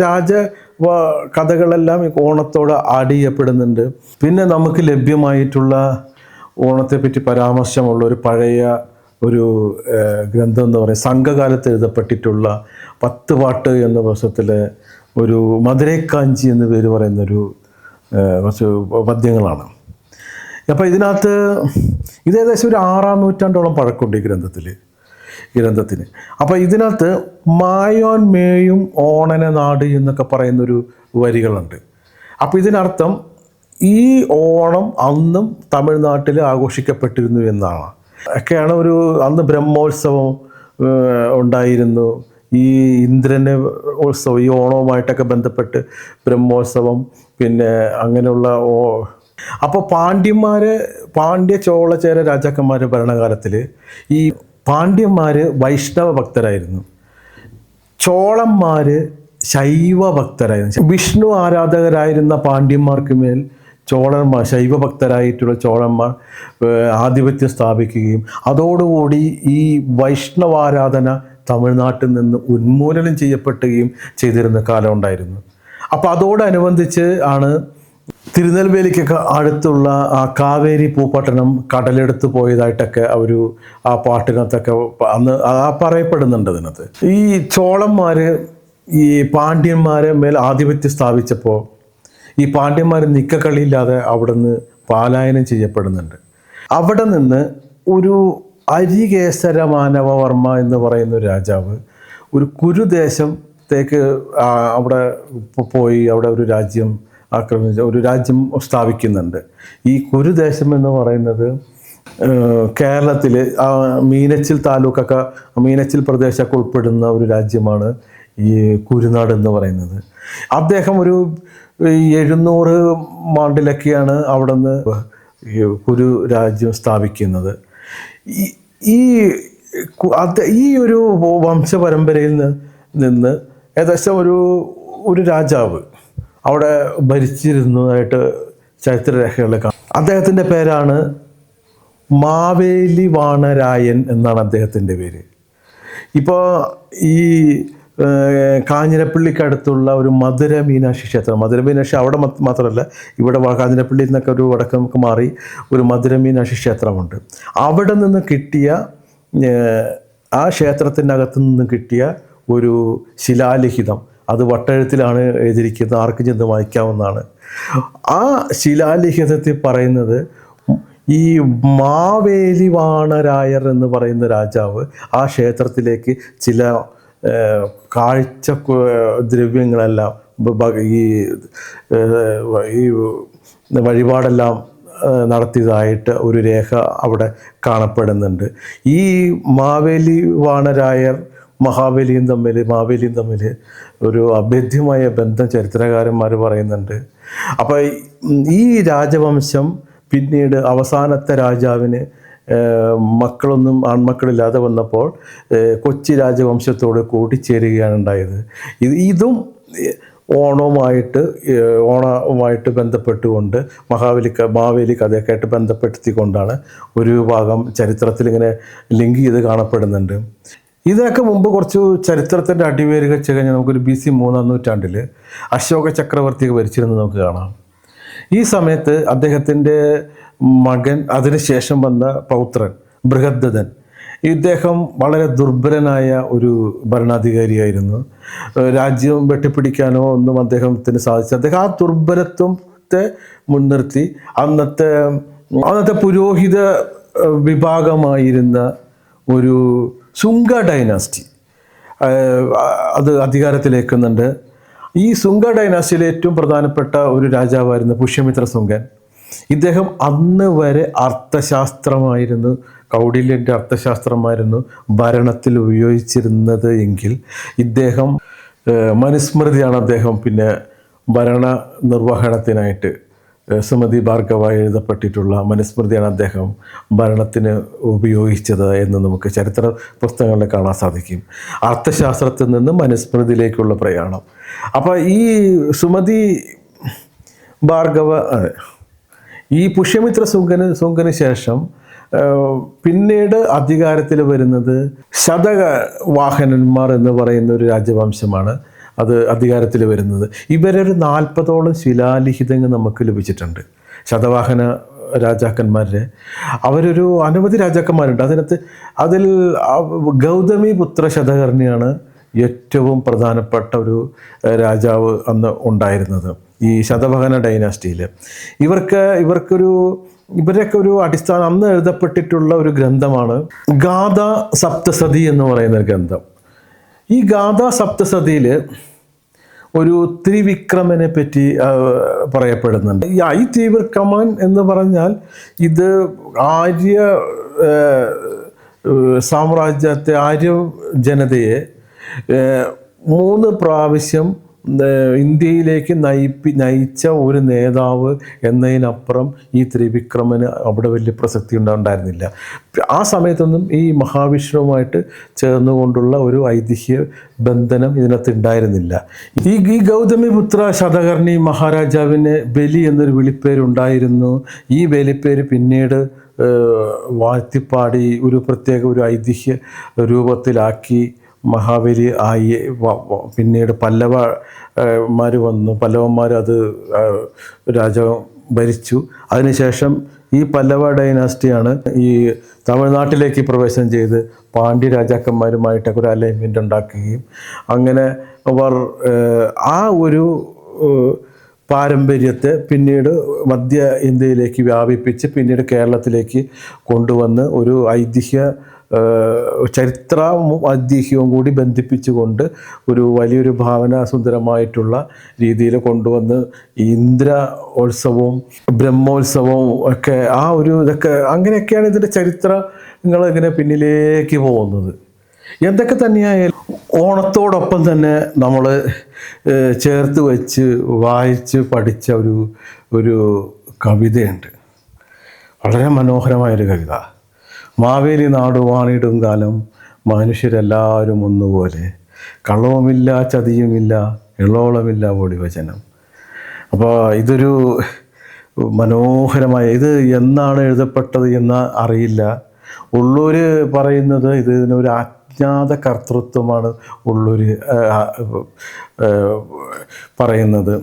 കഥകളെല്ലാം ഓണത്തോട് ആഡ് ചെയ്യപ്പെടുന്നുണ്ട്. പിന്നെ നമുക്ക് ലഭ്യമായിട്ടുള്ള ഓണത്തെപ്പറ്റി പരാമർശമുള്ള ഒരു പഴയ ഒരു ഗ്രന്ഥം എന്ന് പറയുന്നത് സംഘകാലത്ത് എഴുതപ്പെട്ടിട്ടുള്ള 10 പാട്ട് എന്ന പുസ്തകത്തിലെ ഒരു മധുരൈക്കാഞ്ചി എന്ന് പേര് പറയുന്നൊരു കുറച്ച് പദ്യങ്ങളാണ്. അപ്പോൾ ഇതിനകത്ത് ഇത് ഏകദേശം ഒരു 6-ാം നൂറ്റാണ്ടോളം പഴക്കമുണ്ട് ഈ ഗ്രന്ഥത്തിന്. അപ്പോൾ ഇതിനകത്ത് മായോൻ മേയും ഓണന നാട് എന്നൊക്കെ പറയുന്നൊരു വരികളുണ്ട്. അപ്പോൾ ഇതിനർത്ഥം ഈ ഓണം അന്നും തമിഴ്നാട്ടിൽ ആഘോഷിക്കപ്പെട്ടിരുന്നു എന്നാണ്. ഒക്കെയാണ് അന്ന് ബ്രഹ്മോത്സവം ഉണ്ടായിരുന്നു. ഈ ഇന്ദ്രന് ഉത്സവം, ഈ ഓണവുമായിട്ടൊക്കെ ബന്ധപ്പെട്ട് ബ്രഹ്മോത്സവം, പിന്നെ അങ്ങനെയുള്ള അപ്പോൾ പാണ്ഡ്യ ചോള ചേര രാജാക്കന്മാരുടെ ഭരണകാലത്തിൽ ഈ പാണ്ഡ്യന്മാർ വൈഷ്ണവ ഭക്തരായിരുന്നു, ചോളന്മാർ ശൈവ ഭക്തരായിരുന്നു. വിഷ്ണു ആരാധകരായിരുന്ന പാണ്ഡ്യന്മാർക്ക് മേൽ ശൈവഭക്തരായിട്ടുള്ള ചോളന്മാർ ആധിപത്യം സ്ഥാപിക്കുകയും അതോടുകൂടി ഈ വൈഷ്ണവാരാധന തമിഴ്നാട്ടിൽ നിന്ന് ഉന്മൂലനം ചെയ്യപ്പെടുകയും ചെയ്തിരുന്ന കാലം ഉണ്ടായിരുന്നു. അപ്പോൾ അതോടനുബന്ധിച്ച് ആണ് തിരുനെൽവേലിക്കൊക്കെ അടുത്തുള്ള ആ കാവേരി പൂപ്പട്ടണം കടലെടുത്ത് പോയതായിട്ടൊക്കെ ആ പാട്ടിനകത്തൊക്കെ അന്ന് പറയപ്പെടുന്നുണ്ട്. അതിനകത്ത് ഈ ചോളന്മാർ ഈ പാണ്ഡ്യന്മാരെ മേൽ ആധിപത്യം സ്ഥാപിച്ചപ്പോൾ ഈ പാണ്ഡ്യന്മാർ നിക്കക്കളിയില്ലാതെ അവിടെ നിന്ന് പലായനം ചെയ്യപ്പെടുന്നുണ്ട്. അവിടെ നിന്ന് ഒരു അരികേസര മാനവവർമ്മ എന്ന് പറയുന്ന ഒരു രാജാവ് ഒരു കുരുദേശത്തേക്ക് അവിടെ പോയി അവിടെ ഒരു രാജ്യം ആക്രമിച്ച ഒരു രാജ്യം സ്ഥാപിക്കുന്നുണ്ട്. ഈ കുരുദേശം എന്ന് പറയുന്നത് കേരളത്തിൽ മീനച്ചിൽ താലൂക്കൊക്കെ മീനച്ചിൽ പ്രദേശമൊക്കെ ഉൾപ്പെടുന്ന ഒരു രാജ്യമാണ് ഈ കുരുനാട് എന്ന് പറയുന്നത്. അദ്ദേഹം ഒരു 700 ആണ്ടിലൊക്കെയാണ് അവിടെ നിന്ന് കുരു രാജ്യം സ്ഥാപിക്കുന്നത്. ഈ ഒരു വംശപരമ്പരയിൽ നിന്ന് ഏകദേശം ഒരു രാജാവ് അവിടെ ഭരിച്ചിരുന്നതായിട്ട് ചരിത്രരേഖകളിൽ കാണാം. അദ്ദേഹത്തിൻ്റെ പേരാണ് മാവേലി വാണരായൻ എന്നാണ് അദ്ദേഹത്തിൻ്റെ പേര്. ഇപ്പോൾ ഈ കാഞ്ഞിരപ്പള്ളിക്കടുത്തുള്ള ഒരു മധുര മീനാക്ഷി ക്ഷേത്രം, മധുര മീനാക്ഷി അവിടെ മാത്രമല്ല, ഇവിടെ കാഞ്ഞിരപ്പള്ളിയിൽ നിന്നൊക്കെ ഒരു വടക്ക് നമുക്ക് മാറി ഒരു മധുര മീനാക്ഷി ക്ഷേത്രമുണ്ട്. അവിടെ നിന്ന് കിട്ടിയ ആ ക്ഷേത്രത്തിനകത്ത് നിന്ന് കിട്ടിയ ഒരു ശിലാലിഖിതം, അത് വട്ടെഴുത്തിലാണ് എഴുതിയിരിക്കുന്നത്, ആർക്കും ചെന്ന് വായിക്കാവുന്നതാണ്. ആ ശിലാലിഖിതത്തിൽ പറയുന്നത് ഈ മാവേലി വാണരായർ എന്ന് പറയുന്ന രാജാവ് ആ ക്ഷേത്രത്തിലേക്ക് ചില കാഴ്ച ദ്രവ്യങ്ങളെല്ലാം ഈ വഴിപാടെല്ലാം നടത്തിയതായിട്ട് ഒരു രേഖ അവിടെ കാണപ്പെടുന്നുണ്ട്. ഈ മാവേലി വാണരായർ മാവേലിയും തമ്മിൽ ഒരു അഭേദ്യമായ ബന്ധം ചരിത്രകാരന്മാർ പറയുന്നുണ്ട്. അപ്പോൾ ഈ രാജവംശം പിന്നീട് അവസാനത്തെ രാജാവിന് മക്കളൊന്നും ആൺമക്കളില്ലാതെ വന്നപ്പോൾ കൊച്ചി രാജവംശത്തോട് കൂട്ടിച്ചേരുകയാണ് ഉണ്ടായത്. ഇതും ഓണവുമായിട്ട് ബന്ധപ്പെട്ടുകൊണ്ട് മാവേലി കഥയൊക്കെ ആയിട്ട് ബന്ധപ്പെടുത്തിക്കൊണ്ടാണ് ഒരു വിഭാഗം ചരിത്രത്തിൽ ഇങ്ങനെ ലിങ്ക് ചെയ്ത് കാണപ്പെടുന്നുണ്ട്. ഇതിനൊക്കെ മുമ്പ് കുറച്ച് ചരിത്രത്തിൻ്റെ അടിവേരുകൾ വെച്ച് കഴിഞ്ഞാൽ നമുക്കൊരു BC 3-ാം നൂറ്റാണ്ടിൽ അശോക ചക്രവർത്തിയൊക്കെ ഭരിച്ചിരുന്നത് നമുക്ക് കാണാം. ഈ സമയത്ത് അദ്ദേഹത്തിൻ്റെ മകൻ, അതിനുശേഷം വന്ന പൗത്രൻ ബൃഹദ്രഥൻ, ഇദ്ദേഹം വളരെ ദുർബലനായ ഒരു ഭരണാധികാരിയായിരുന്നു. രാജ്യം വെട്ടിപ്പിടിക്കാനോ ഒന്നും അദ്ദേഹത്തിന് സാധിച്ചു. അദ്ദേഹം ആ ദുർബലത്വത്തെ മുൻനിർത്തി അന്നത്തെ പുരോഹിത വിഭാഗമായിരുന്ന ഒരു ശുംഗ ഡൈനാസ്റ്റി അത് അധികാരത്തിലേക്കുന്നുണ്ട്. ഈ ശുംഗ ഡൈനാസ്റ്റിയിലെ ഏറ്റവും പ്രധാനപ്പെട്ട ഒരു രാജാവായിരുന്നു പുഷ്യമിത്ര ശുംഗൻ. ഇദ്ദേഹം അന്ന് വരെ അർത്ഥശാസ്ത്രമായിരുന്നു, കൗടില്യൻ്റെ അർത്ഥശാസ്ത്രമായിരുന്നു ഭരണത്തിൽ ഉപയോഗിച്ചിരുന്നത് എങ്കിൽ ഇദ്ദേഹം മനുസ്മൃതിയാണ് അദ്ദേഹം പിന്നെ ഭരണ നിർവഹണത്തിനായിട്ട് സുമതി ഭാർഗവ എഴുതപ്പെട്ടിട്ടുള്ള മനുസ്മൃതിയാണ് അദ്ദേഹം ഭരണത്തിന് ഉപയോഗിച്ചത് എന്ന് നമുക്ക് ചരിത്ര പുസ്തകങ്ങളിൽ കാണാൻ സാധിക്കും. അർത്ഥശാസ്ത്രത്തിൽ നിന്ന് മനുസ്മൃതിയിലേക്കുള്ള പ്രയാണം. അപ്പോൾ ഈ സുമതി ഭാർഗവ ഈ പുഷ്യമിത്ര ശുംഗന് ശേഷം പിന്നീട് അധികാരത്തിൽ വരുന്നത് ശതവാഹനന്മാർ എന്ന് പറയുന്ന ഒരു രാജവംശമാണ് അത് അധികാരത്തിൽ വരുന്നത്. ഇവരൊരു 40ഓളം ശിലാലിഖിതങ്ങൾ നമുക്ക് ലഭിച്ചിട്ടുണ്ട്. ശതവാഹന രാജാക്കന്മാരുടെ അവരൊരു അനവധി രാജാക്കന്മാരുണ്ട്. അതിൽ ഗൗതമി പുത്ര ശതകർണിയാണ് ഏറ്റവും പ്രധാനപ്പെട്ട ഒരു രാജാവ് അന്ന് ഉണ്ടായിരുന്നത് ഈ ശതവാഹന ഡൈനാസ്റ്റിയിൽ. ഇവരൊക്കെ ഒരു അടിസ്ഥാനം അന്ന് എഴുതപ്പെട്ടിട്ടുള്ള ഒരു ഗ്രന്ഥമാണ് ഗാഥാ സപ്തസതി എന്ന് പറയുന്ന ഒരു ഗ്രന്ഥം. ഈ ഗാഥാ സപ്തസതിയിൽ ഒരു ത്രിവിക്രമനെ പറ്റി പറയപ്പെടുന്നുണ്ട്. ഈ ത്രിവിക്രമൻ എന്ന് പറഞ്ഞാൽ ഇത് ആര്യ സാമ്രാജ്യത്തെ, ആര്യ ജനതയെ 3 പ്രാവശ്യം ഇന്ത്യയിലേക്ക് നയിച്ച ഒരു നേതാവ് എന്നതിനപ്പുറം ഈ ത്രിവിക്രമന് അവിടെ വലിയ പ്രസക്തി ഉണ്ടായിരുന്നില്ല. ആ സമയത്തൊന്നും ഈ മഹാവിഷ്ണുവുമായിട്ട് ചേർന്നുകൊണ്ടുള്ള ഒരു ഐതിഹ്യ ബന്ധനം ഇതിനകത്ത് ഉണ്ടായിരുന്നില്ല. ഈ ഗൗതമിപുത്ര ശതകർണി മഹാരാജാവിന് ബലി എന്നൊരു വിളിപ്പേരുണ്ടായിരുന്നു. ഈ ബലിപ്പേര് പിന്നീട് വാഴ്ത്തിപ്പാടി ഒരു പ്രത്യേക ഒരു ഐതിഹ്യ രൂപത്തിലാക്കി മഹാബലി ആയി. പിന്നീട് പല്ലവന്മാർ വന്നു, പല്ലവന്മാർ അത് രാജാവ് ഭരിച്ചു. അതിനുശേഷം ഈ പല്ലവ ഡൈനാസ്റ്റിയാണ് ഈ തമിഴ്നാട്ടിലേക്ക് പ്രവേശനം ചെയ്ത് പാണ്ഡ്യ രാജാക്കന്മാരുമായിട്ടൊക്കെ ഒരു അലൈൻമെൻ്റ് ഉണ്ടാക്കുകയും അങ്ങനെ അവർ ആ ഒരു പാരമ്പര്യത്തെ പിന്നീട് മധ്യ ഇന്ത്യയിലേക്ക് വ്യാപിപ്പിച്ച് പിന്നീട് കേരളത്തിലേക്ക് കൊണ്ടുവന്ന് ഒരു ഐതിഹ്യ ചരിത്ര ഐതിഹ്യവും കൂടി ബന്ധിപ്പിച്ചുകൊണ്ട് ഒരു വലിയൊരു ഭാവനാസുന്ദരമായിട്ടുള്ള രീതിയിൽ കൊണ്ടുവന്ന് ഇന്ദ്രോത്സവവും ബ്രഹ്മോത്സവവും ഒക്കെ ആ ഒരു ഇതൊക്കെ അങ്ങനെയൊക്കെയാണ് ഇതിൻ്റെ ചരിത്രങ്ങൾ ഇങ്ങനെ പിന്നിലേക്ക് പോകുന്നത്. എന്തൊക്കെ തന്നെയായാലും ഓണത്തോടൊപ്പം തന്നെ നമ്മൾ ചേർത്ത് വെച്ച് വായിച്ച് പഠിച്ച ഒരു കവിതയുണ്ട്, വളരെ മനോഹരമായൊരു കവിത. മാവേലി നാടുവാണിടും കാലം മനുഷ്യരെല്ലാവരും ഒന്നുപോലെ, കളവുമില്ല ചതിയുമില്ല എള്ളോളമില്ല പൊടിവചനം. അപ്പോൾ ഇതൊരു മനോഹരമായ, ഇത് എന്നാണ് എഴുതപ്പെട്ടത് എന്ന് അറിയില്ല. ഉള്ളൂർ പറയുന്നത് ഇതിനൊരു അജ്ഞാത കർത്തൃത്വമാണ് ഉള്ളൂർ പറയുന്നത്.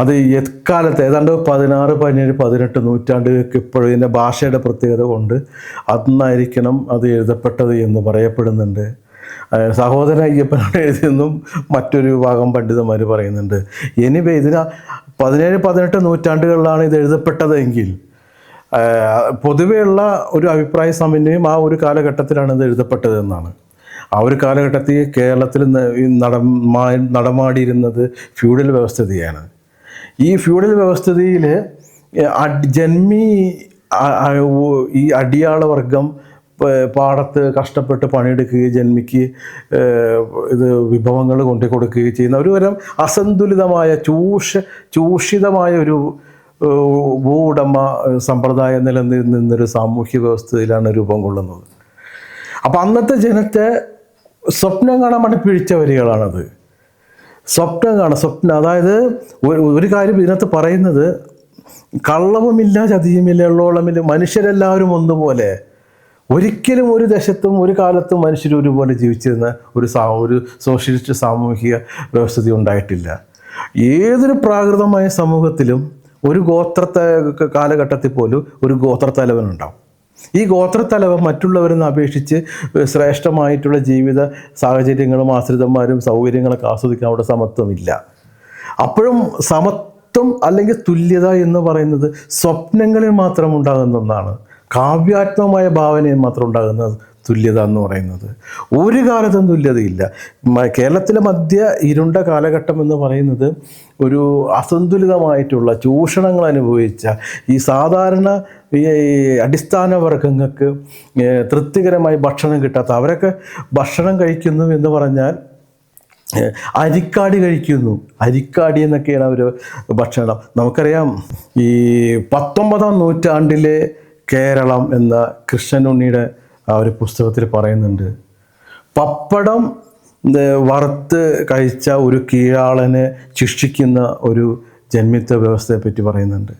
അത് എക്കാലത്ത് ഏതാണ്ട് 16, 17, 18 നൂറ്റാണ്ടുകൾക്ക് ഇപ്പോഴും ഇതിൻ്റെ ഭാഷയുടെ പ്രത്യേകത കൊണ്ട് അന്നായിരിക്കണം അത് എഴുതപ്പെട്ടത് എന്ന് പറയപ്പെടുന്നുണ്ട്. സഹോദരൻ അയ്യപ്പനാണ് എഴുതിയെന്നും മറ്റൊരു ഭാഗം പണ്ഡിതന്മാർ പറയുന്നുണ്ട്. എനിവേ ഇതിന് 17, 18 നൂറ്റാണ്ടുകളിലാണ് ഇത് എഴുതപ്പെട്ടതെങ്കിൽ പൊതുവെയുള്ള ഒരു അഭിപ്രായ സമന്വയം ആ ഒരു കാലഘട്ടത്തിലാണ് ഇത് എഴുതപ്പെട്ടതെന്നാണ്. ആ ഒരു കാലഘട്ടത്തിൽ കേരളത്തിൽ നടമാടിയിരുന്നത് ഫ്യൂഡൽ വ്യവസ്ഥിതിയാണ്. ഈ ഫ്യൂഡൽ വ്യവസ്ഥിതിയിൽ ജന്മി ഈ അടിയാള വർഗം പാടത്ത് കഷ്ടപ്പെട്ട് പണിയെടുക്കുകയും ജന്മിക്ക് ഇത് വിഭവങ്ങൾ കൊണ്ടു കൊടുക്കുകയും ചെയ്യുന്ന ഒരു തരം അസന്തുലിതമായ ചൂഷിതമായ ഒരു ഭൂ ഉടമ സമ്പ്രദായം നിലനിന്നൊരു സാമൂഹ്യ വ്യവസ്ഥയിലാണ് രൂപം കൊള്ളുന്നത്. അപ്പം അന്നത്തെ ജനത്തെ സ്വപ്നം കാണാൻ വേണ്ടി പിഴിച്ച വരികളാണത്. സ്വപ്നം അതായത് ഒരു കാര്യം ഇതിനകത്ത് പറയുന്നത്, കള്ളവുമില്ല ചതിയുമില്ല എള്ളോളമില്ല മനുഷ്യരെല്ലാവരും ഒന്നുപോലെ. ഒരിക്കലും ഒരു ദേശത്തും ഒരു കാലത്തും മനുഷ്യർ ഒരുപോലെ ജീവിച്ചിരുന്ന ഒരു സോഷ്യലിസ്റ്റ് സാമൂഹിക വ്യവസ്ഥിതി ഉണ്ടായിട്ടില്ല. ഏതൊരു പ്രാകൃതമായ സമൂഹത്തിലും ഒരു കാലഘട്ടത്തിൽ പോലും ഒരു ഗോത്രത്തലവനുണ്ടാവും. ഈ ഗോത്രത്തലവൻ മറ്റുള്ളവരെന്ന് അപേക്ഷിച്ച് ശ്രേഷ്ഠമായിട്ടുള്ള ജീവിത സാഹചര്യങ്ങളും ആശ്രിതന്മാരും സൗകര്യങ്ങളൊക്കെ ആസ്വദിക്കാൻ അവിടെ സമത്വമില്ല. അപ്പോഴും സമത്വം അല്ലെങ്കിൽ തുല്യത എന്ന് പറയുന്നത് സ്വപ്നങ്ങളിൽ മാത്രം ഉണ്ടാകുന്ന ഒന്നാണ്. കാവ്യാത്മകമായ ഭാവനയിൽ മാത്രം ഉണ്ടാകുന്ന തുല്യത എന്ന് പറയുന്നത് ഒരു കാലത്തും തുല്യതയില്ല. കേരളത്തിലെ മധ്യ ഇരുണ്ട കാലഘട്ടം എന്ന് പറയുന്നത് ഒരു അസന്തുലിതമായിട്ടുള്ള ചൂഷണങ്ങൾ അനുഭവിച്ച ഈ സാധാരണ ഈ അടിസ്ഥാന വർഗങ്ങൾക്ക് തൃപ്തികരമായി ഭക്ഷണം കിട്ടാത്ത, അവരൊക്കെ ഭക്ഷണം കഴിക്കുന്നു എന്ന് പറഞ്ഞാൽ അരിക്കാടി കഴിക്കുന്നു. അരിക്കാടി എന്നൊക്കെയാണ് അവർ ഭക്ഷണം. നമുക്കറിയാം ഈ 19-ാം നൂറ്റാണ്ടിലെ കേരളം എന്ന കൃഷ്ണനുണ്ണിയുടെ ആ ഒരു പുസ്തകത്തിൽ പറയുന്നുണ്ട്, പപ്പടം വറുത്ത് കഴിച്ച ഒരു കീഴാളനെ ശിക്ഷിക്കുന്ന ഒരു ജന്മിത്വ വ്യവസ്ഥയെ പറ്റി പറയുന്നുണ്ട്.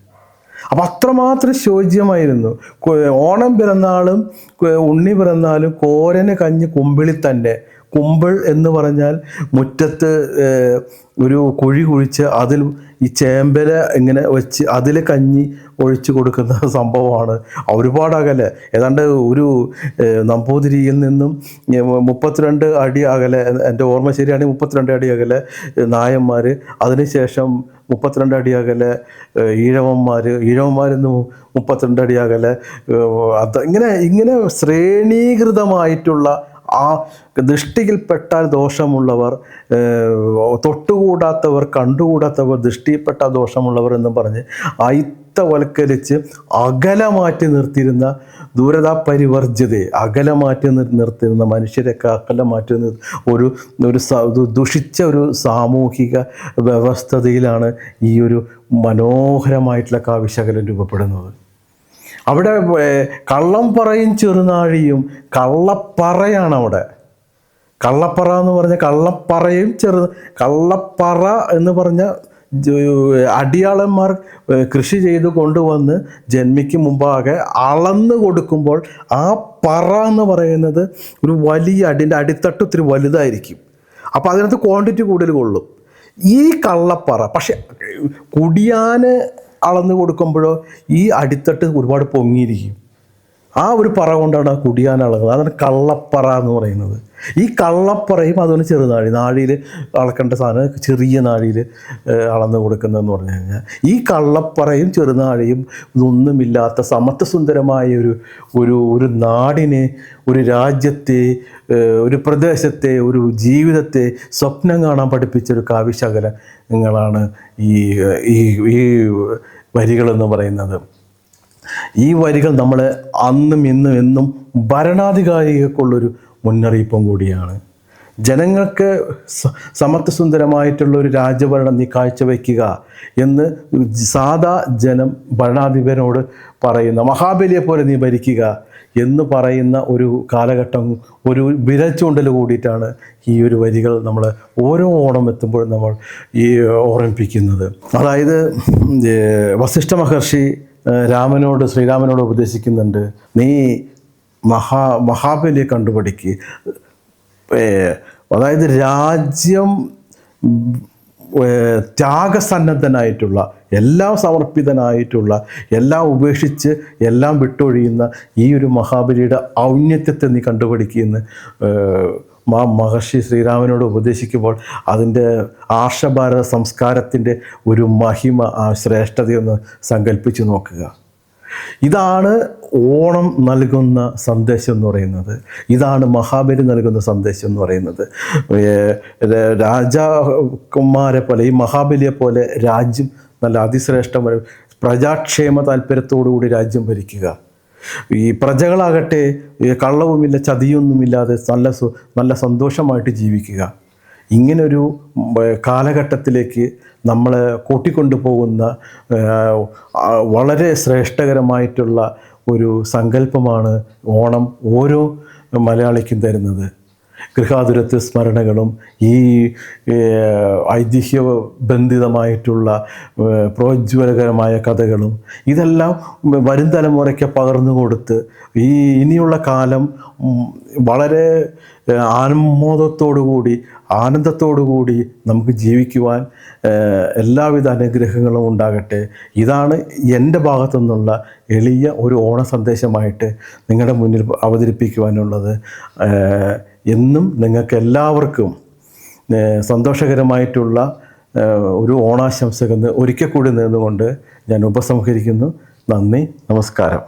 അപ്പം അത്രമാത്രം ശോച്യമായിരുന്നു. ഓണം പിറന്നാളും ഉണ്ണി പിറന്നാലും കോരന് കഞ്ഞി കുമ്പിളിൽ തന്നെ. കുമ്പിൾ എന്ന് പറഞ്ഞാൽ മുറ്റത്ത് ഒരു കുഴി കുഴിച്ച് അതിൽ ഈ ചേമ്പല ഇങ്ങനെ വെച്ച് അതിൽ കഞ്ഞി ഒഴിച്ചു കൊടുക്കുന്ന സംഭവമാണ്. ഒരുപാട് അകലെ, ഏതാണ്ട് ഒരു നമ്പൂതിരിയിൽ നിന്നും 32 അടി അകലെ, എൻ്റെ ഓർമ്മ ശരിയാണെങ്കിൽ 32 അടി അകലെ നായന്മാർ, അതിനുശേഷം 32 അടി അകലെ ഈഴവന്മാരിന്ന് 32 അടി അകലെ, അത് ഇങ്ങനെ ശ്രേണീകൃതമായിട്ടുള്ള ആ ദൃഷ്ടിയിൽപ്പെട്ടാൽ ദോഷമുള്ളവർ, തൊട്ടുകൂടാത്തവർ, കണ്ടുകൂടാത്തവർ, ദൃഷ്ടിയിൽപ്പെട്ടാൽ ദോഷമുള്ളവർ എന്നും പറഞ്ഞ് അയിത്തവൽക്കരിച്ച് അകലമാറ്റി നിർത്തിയിരുന്ന ദൂരതാപരിവർജ്യതയെ അകലമാറ്റി നിർത്തിയിരുന്ന മനുഷ്യരൊക്കെ അകലമാറ്റി ഒരു ദുഷിച്ച ഒരു സാമൂഹിക വ്യവസ്ഥതയിലാണ് ഈ ഒരു മനോഹരമായിട്ടുള്ള കാവ്യശകലം രൂപപ്പെടുന്നത്. അവിടെ കള്ളം പറയും ചെറുനാഴിയും കള്ളപ്പറയാണ് അവിടെ. കള്ളപ്പറ എന്ന് പറഞ്ഞാൽ കള്ളപ്പറയും കള്ളപ്പറ എന്ന് പറഞ്ഞാൽ അടിയാളന്മാർ കൃഷി ചെയ്ത് കൊണ്ടുവന്ന് ജന്മിക്ക് മുമ്പാകെ അളന്ന് കൊടുക്കുമ്പോൾ ആ പറ എന്ന് പറയുന്നത് ഒരു വലിയ അതിൻ്റെ അടിത്തട്ട് ഒത്തിരി വലുതായിരിക്കും. അപ്പോൾ അതിനകത്ത് ക്വാണ്ടിറ്റി കൂടുതൽ കൊള്ളും. ഈ കള്ളപ്പറ പക്ഷെ കുടിയാന് അളന്ന് കൊടുക്കുമ്പോഴോ ഈ അടിത്തട്ട് ഒരുപാട് പൊങ്ങിയിരിക്കും. ആ ഒരു പറ കൊണ്ടാണ് കുടിയാൻ അളക്കുന്നത്. അതാണ് കള്ളപ്പറ എന്ന് പറയുന്നത്. ഈ കള്ളപ്പറയും അതുപോലെ ചെറുനാഴി, നാഴിയിൽ അളക്കേണ്ട സാധനം ചെറിയ നാഴിയിൽ അളന്ന് കൊടുക്കുന്നതെന്ന് പറഞ്ഞു കഴിഞ്ഞാൽ, ഈ കള്ളപ്പറയും ചെറുനാഴിയും ഇതൊന്നുമില്ലാത്ത സമത്വസുന്ദരമായ ഒരു നാടിനെ, ഒരു രാജ്യത്തെ, ഒരു പ്രദേശത്തെ, ഒരു ജീവിതത്തെ സ്വപ്നം കാണാൻ പഠിപ്പിച്ചൊരു കാവ്യശകലങ്ങളാണ് ഈ ഈ ഈ വരികളെന്ന് പറയുന്നത്. ഈ വരികൾ നമ്മൾ അന്നും ഇന്നും എന്നും ഭരണാധികാരികൾക്കുള്ളൊരു മുന്നറിയിപ്പും കൂടിയാണ്. ജനങ്ങൾക്ക് സമത്വസുന്ദരമായിട്ടുള്ള ഒരു രാജ്യഭരണം നീ കാഴ്ചവെക്കുക എന്ന് സാധാ ജനം ഭരണാധിപനോട് പറയുന്ന, മഹാബലിയെ പോലെ നീ ഭരിക്കുക എന്ന് പറയുന്ന ഒരു കാലഘട്ടം, ഒരു വിരൽ ചൂണ്ടൽ കൂടിയിട്ടാണ് ഈ ഒരു വരികൾ നമ്മൾ ഓരോ ഓണം എത്തുമ്പോഴും നമ്മൾ ഈ ഓർമ്മിപ്പിക്കുന്നത്. അതായത് വസിഷ്ഠ മഹർഷി ശ്രീരാമനോട് ഉപദേശിക്കുന്നുണ്ട്, നീ മഹാബലിയെ കണ്ടുപിടിക്ക്. അതായത് രാജ്യം ത്യാഗസന്നദ്ധനായിട്ടുള്ള, എല്ലാം സമർപ്പിതനായിട്ടുള്ള, എല്ലാം ഉപേക്ഷിച്ച് എല്ലാം വിട്ടൊഴിയുന്ന ഈ ഒരു മഹാബലിയുടെ ഔന്നത്യത്തെ നീ കണ്ടുപിടിക്കുമെന്ന് മഹർഷി ശ്രീരാമനോട് ഉപദേശിക്കുമ്പോൾ അതിൻ്റെ ആർഷഭാരത സംസ്കാരത്തിൻ്റെ ഒരു മഹിമ, ആ ശ്രേഷ്ഠതയൊന്ന് സങ്കല്പിച്ച് നോക്കുക. ഇതാണ് ഓണം നൽകുന്ന സന്ദേശം എന്ന് പറയുന്നത്. ഇതാണ് മഹാബലി നൽകുന്ന സന്ദേശം എന്ന് പറയുന്നത്. രാജാക്കന്മാരെ പോലെ, ഈ മഹാബലിയെ പോലെ രാജ്യം നല്ല അതിശ്രേഷ്ഠമായ പ്രജാക്ഷേമ താല്പര്യത്തോടുകൂടി രാജ്യം ഭരിക്കുക. ഈ പ്രജകളാകട്ടെ കള്ളവുമില്ല ചതിയൊന്നുമില്ലാതെ നല്ല സന്തോഷമായിട്ട് ജീവിക്കുക. ഇങ്ങനൊരു കാലഘട്ടത്തിലേക്ക് നമ്മളെ കൂട്ടിക്കൊണ്ടു പോകുന്ന വളരെ ശ്രേഷ്ഠകരമായിട്ടുള്ള ഒരു സങ്കല്പമാണ് ഓണം ഓരോ മലയാളിക്കും തരുന്നത്. ഗൃഹാതുരത്വ സ്മരണകളും ഈ ഐതിഹ്യബന്ധിതമായിട്ടുള്ള പ്രോജ്വലകരമായ കഥകളും ഇതെല്ലാം വരും തലമുറയ്ക്ക് പകർന്നു കൊടുത്ത് ഇനിയുള്ള കാലം വളരെ ആനന്ദത്തോടുകൂടി നമുക്ക് ജീവിക്കുവാൻ എല്ലാവിധ അനുഗ്രഹങ്ങളും ഉണ്ടാകട്ടെ. ഇതാണ് എൻ്റെ ഭാഗത്തു നിന്നുള്ള എളിയ ഒരു ഓണ സന്ദേശമായിട്ട് നിങ്ങളുടെ മുന്നിൽ അവതരിപ്പിക്കുവാനുള്ളത്. എന്നും നിങ്ങൾക്ക് എല്ലാവർക്കും സന്തോഷകരമായിട്ടുള്ള ഒരു ഓണാശംസകൾ ഒരിക്കൽ കൂടി നേർന്നുകൊണ്ട് ഞാൻ ഉപസംഹരിക്കുന്നു. നന്ദി, നമസ്കാരം.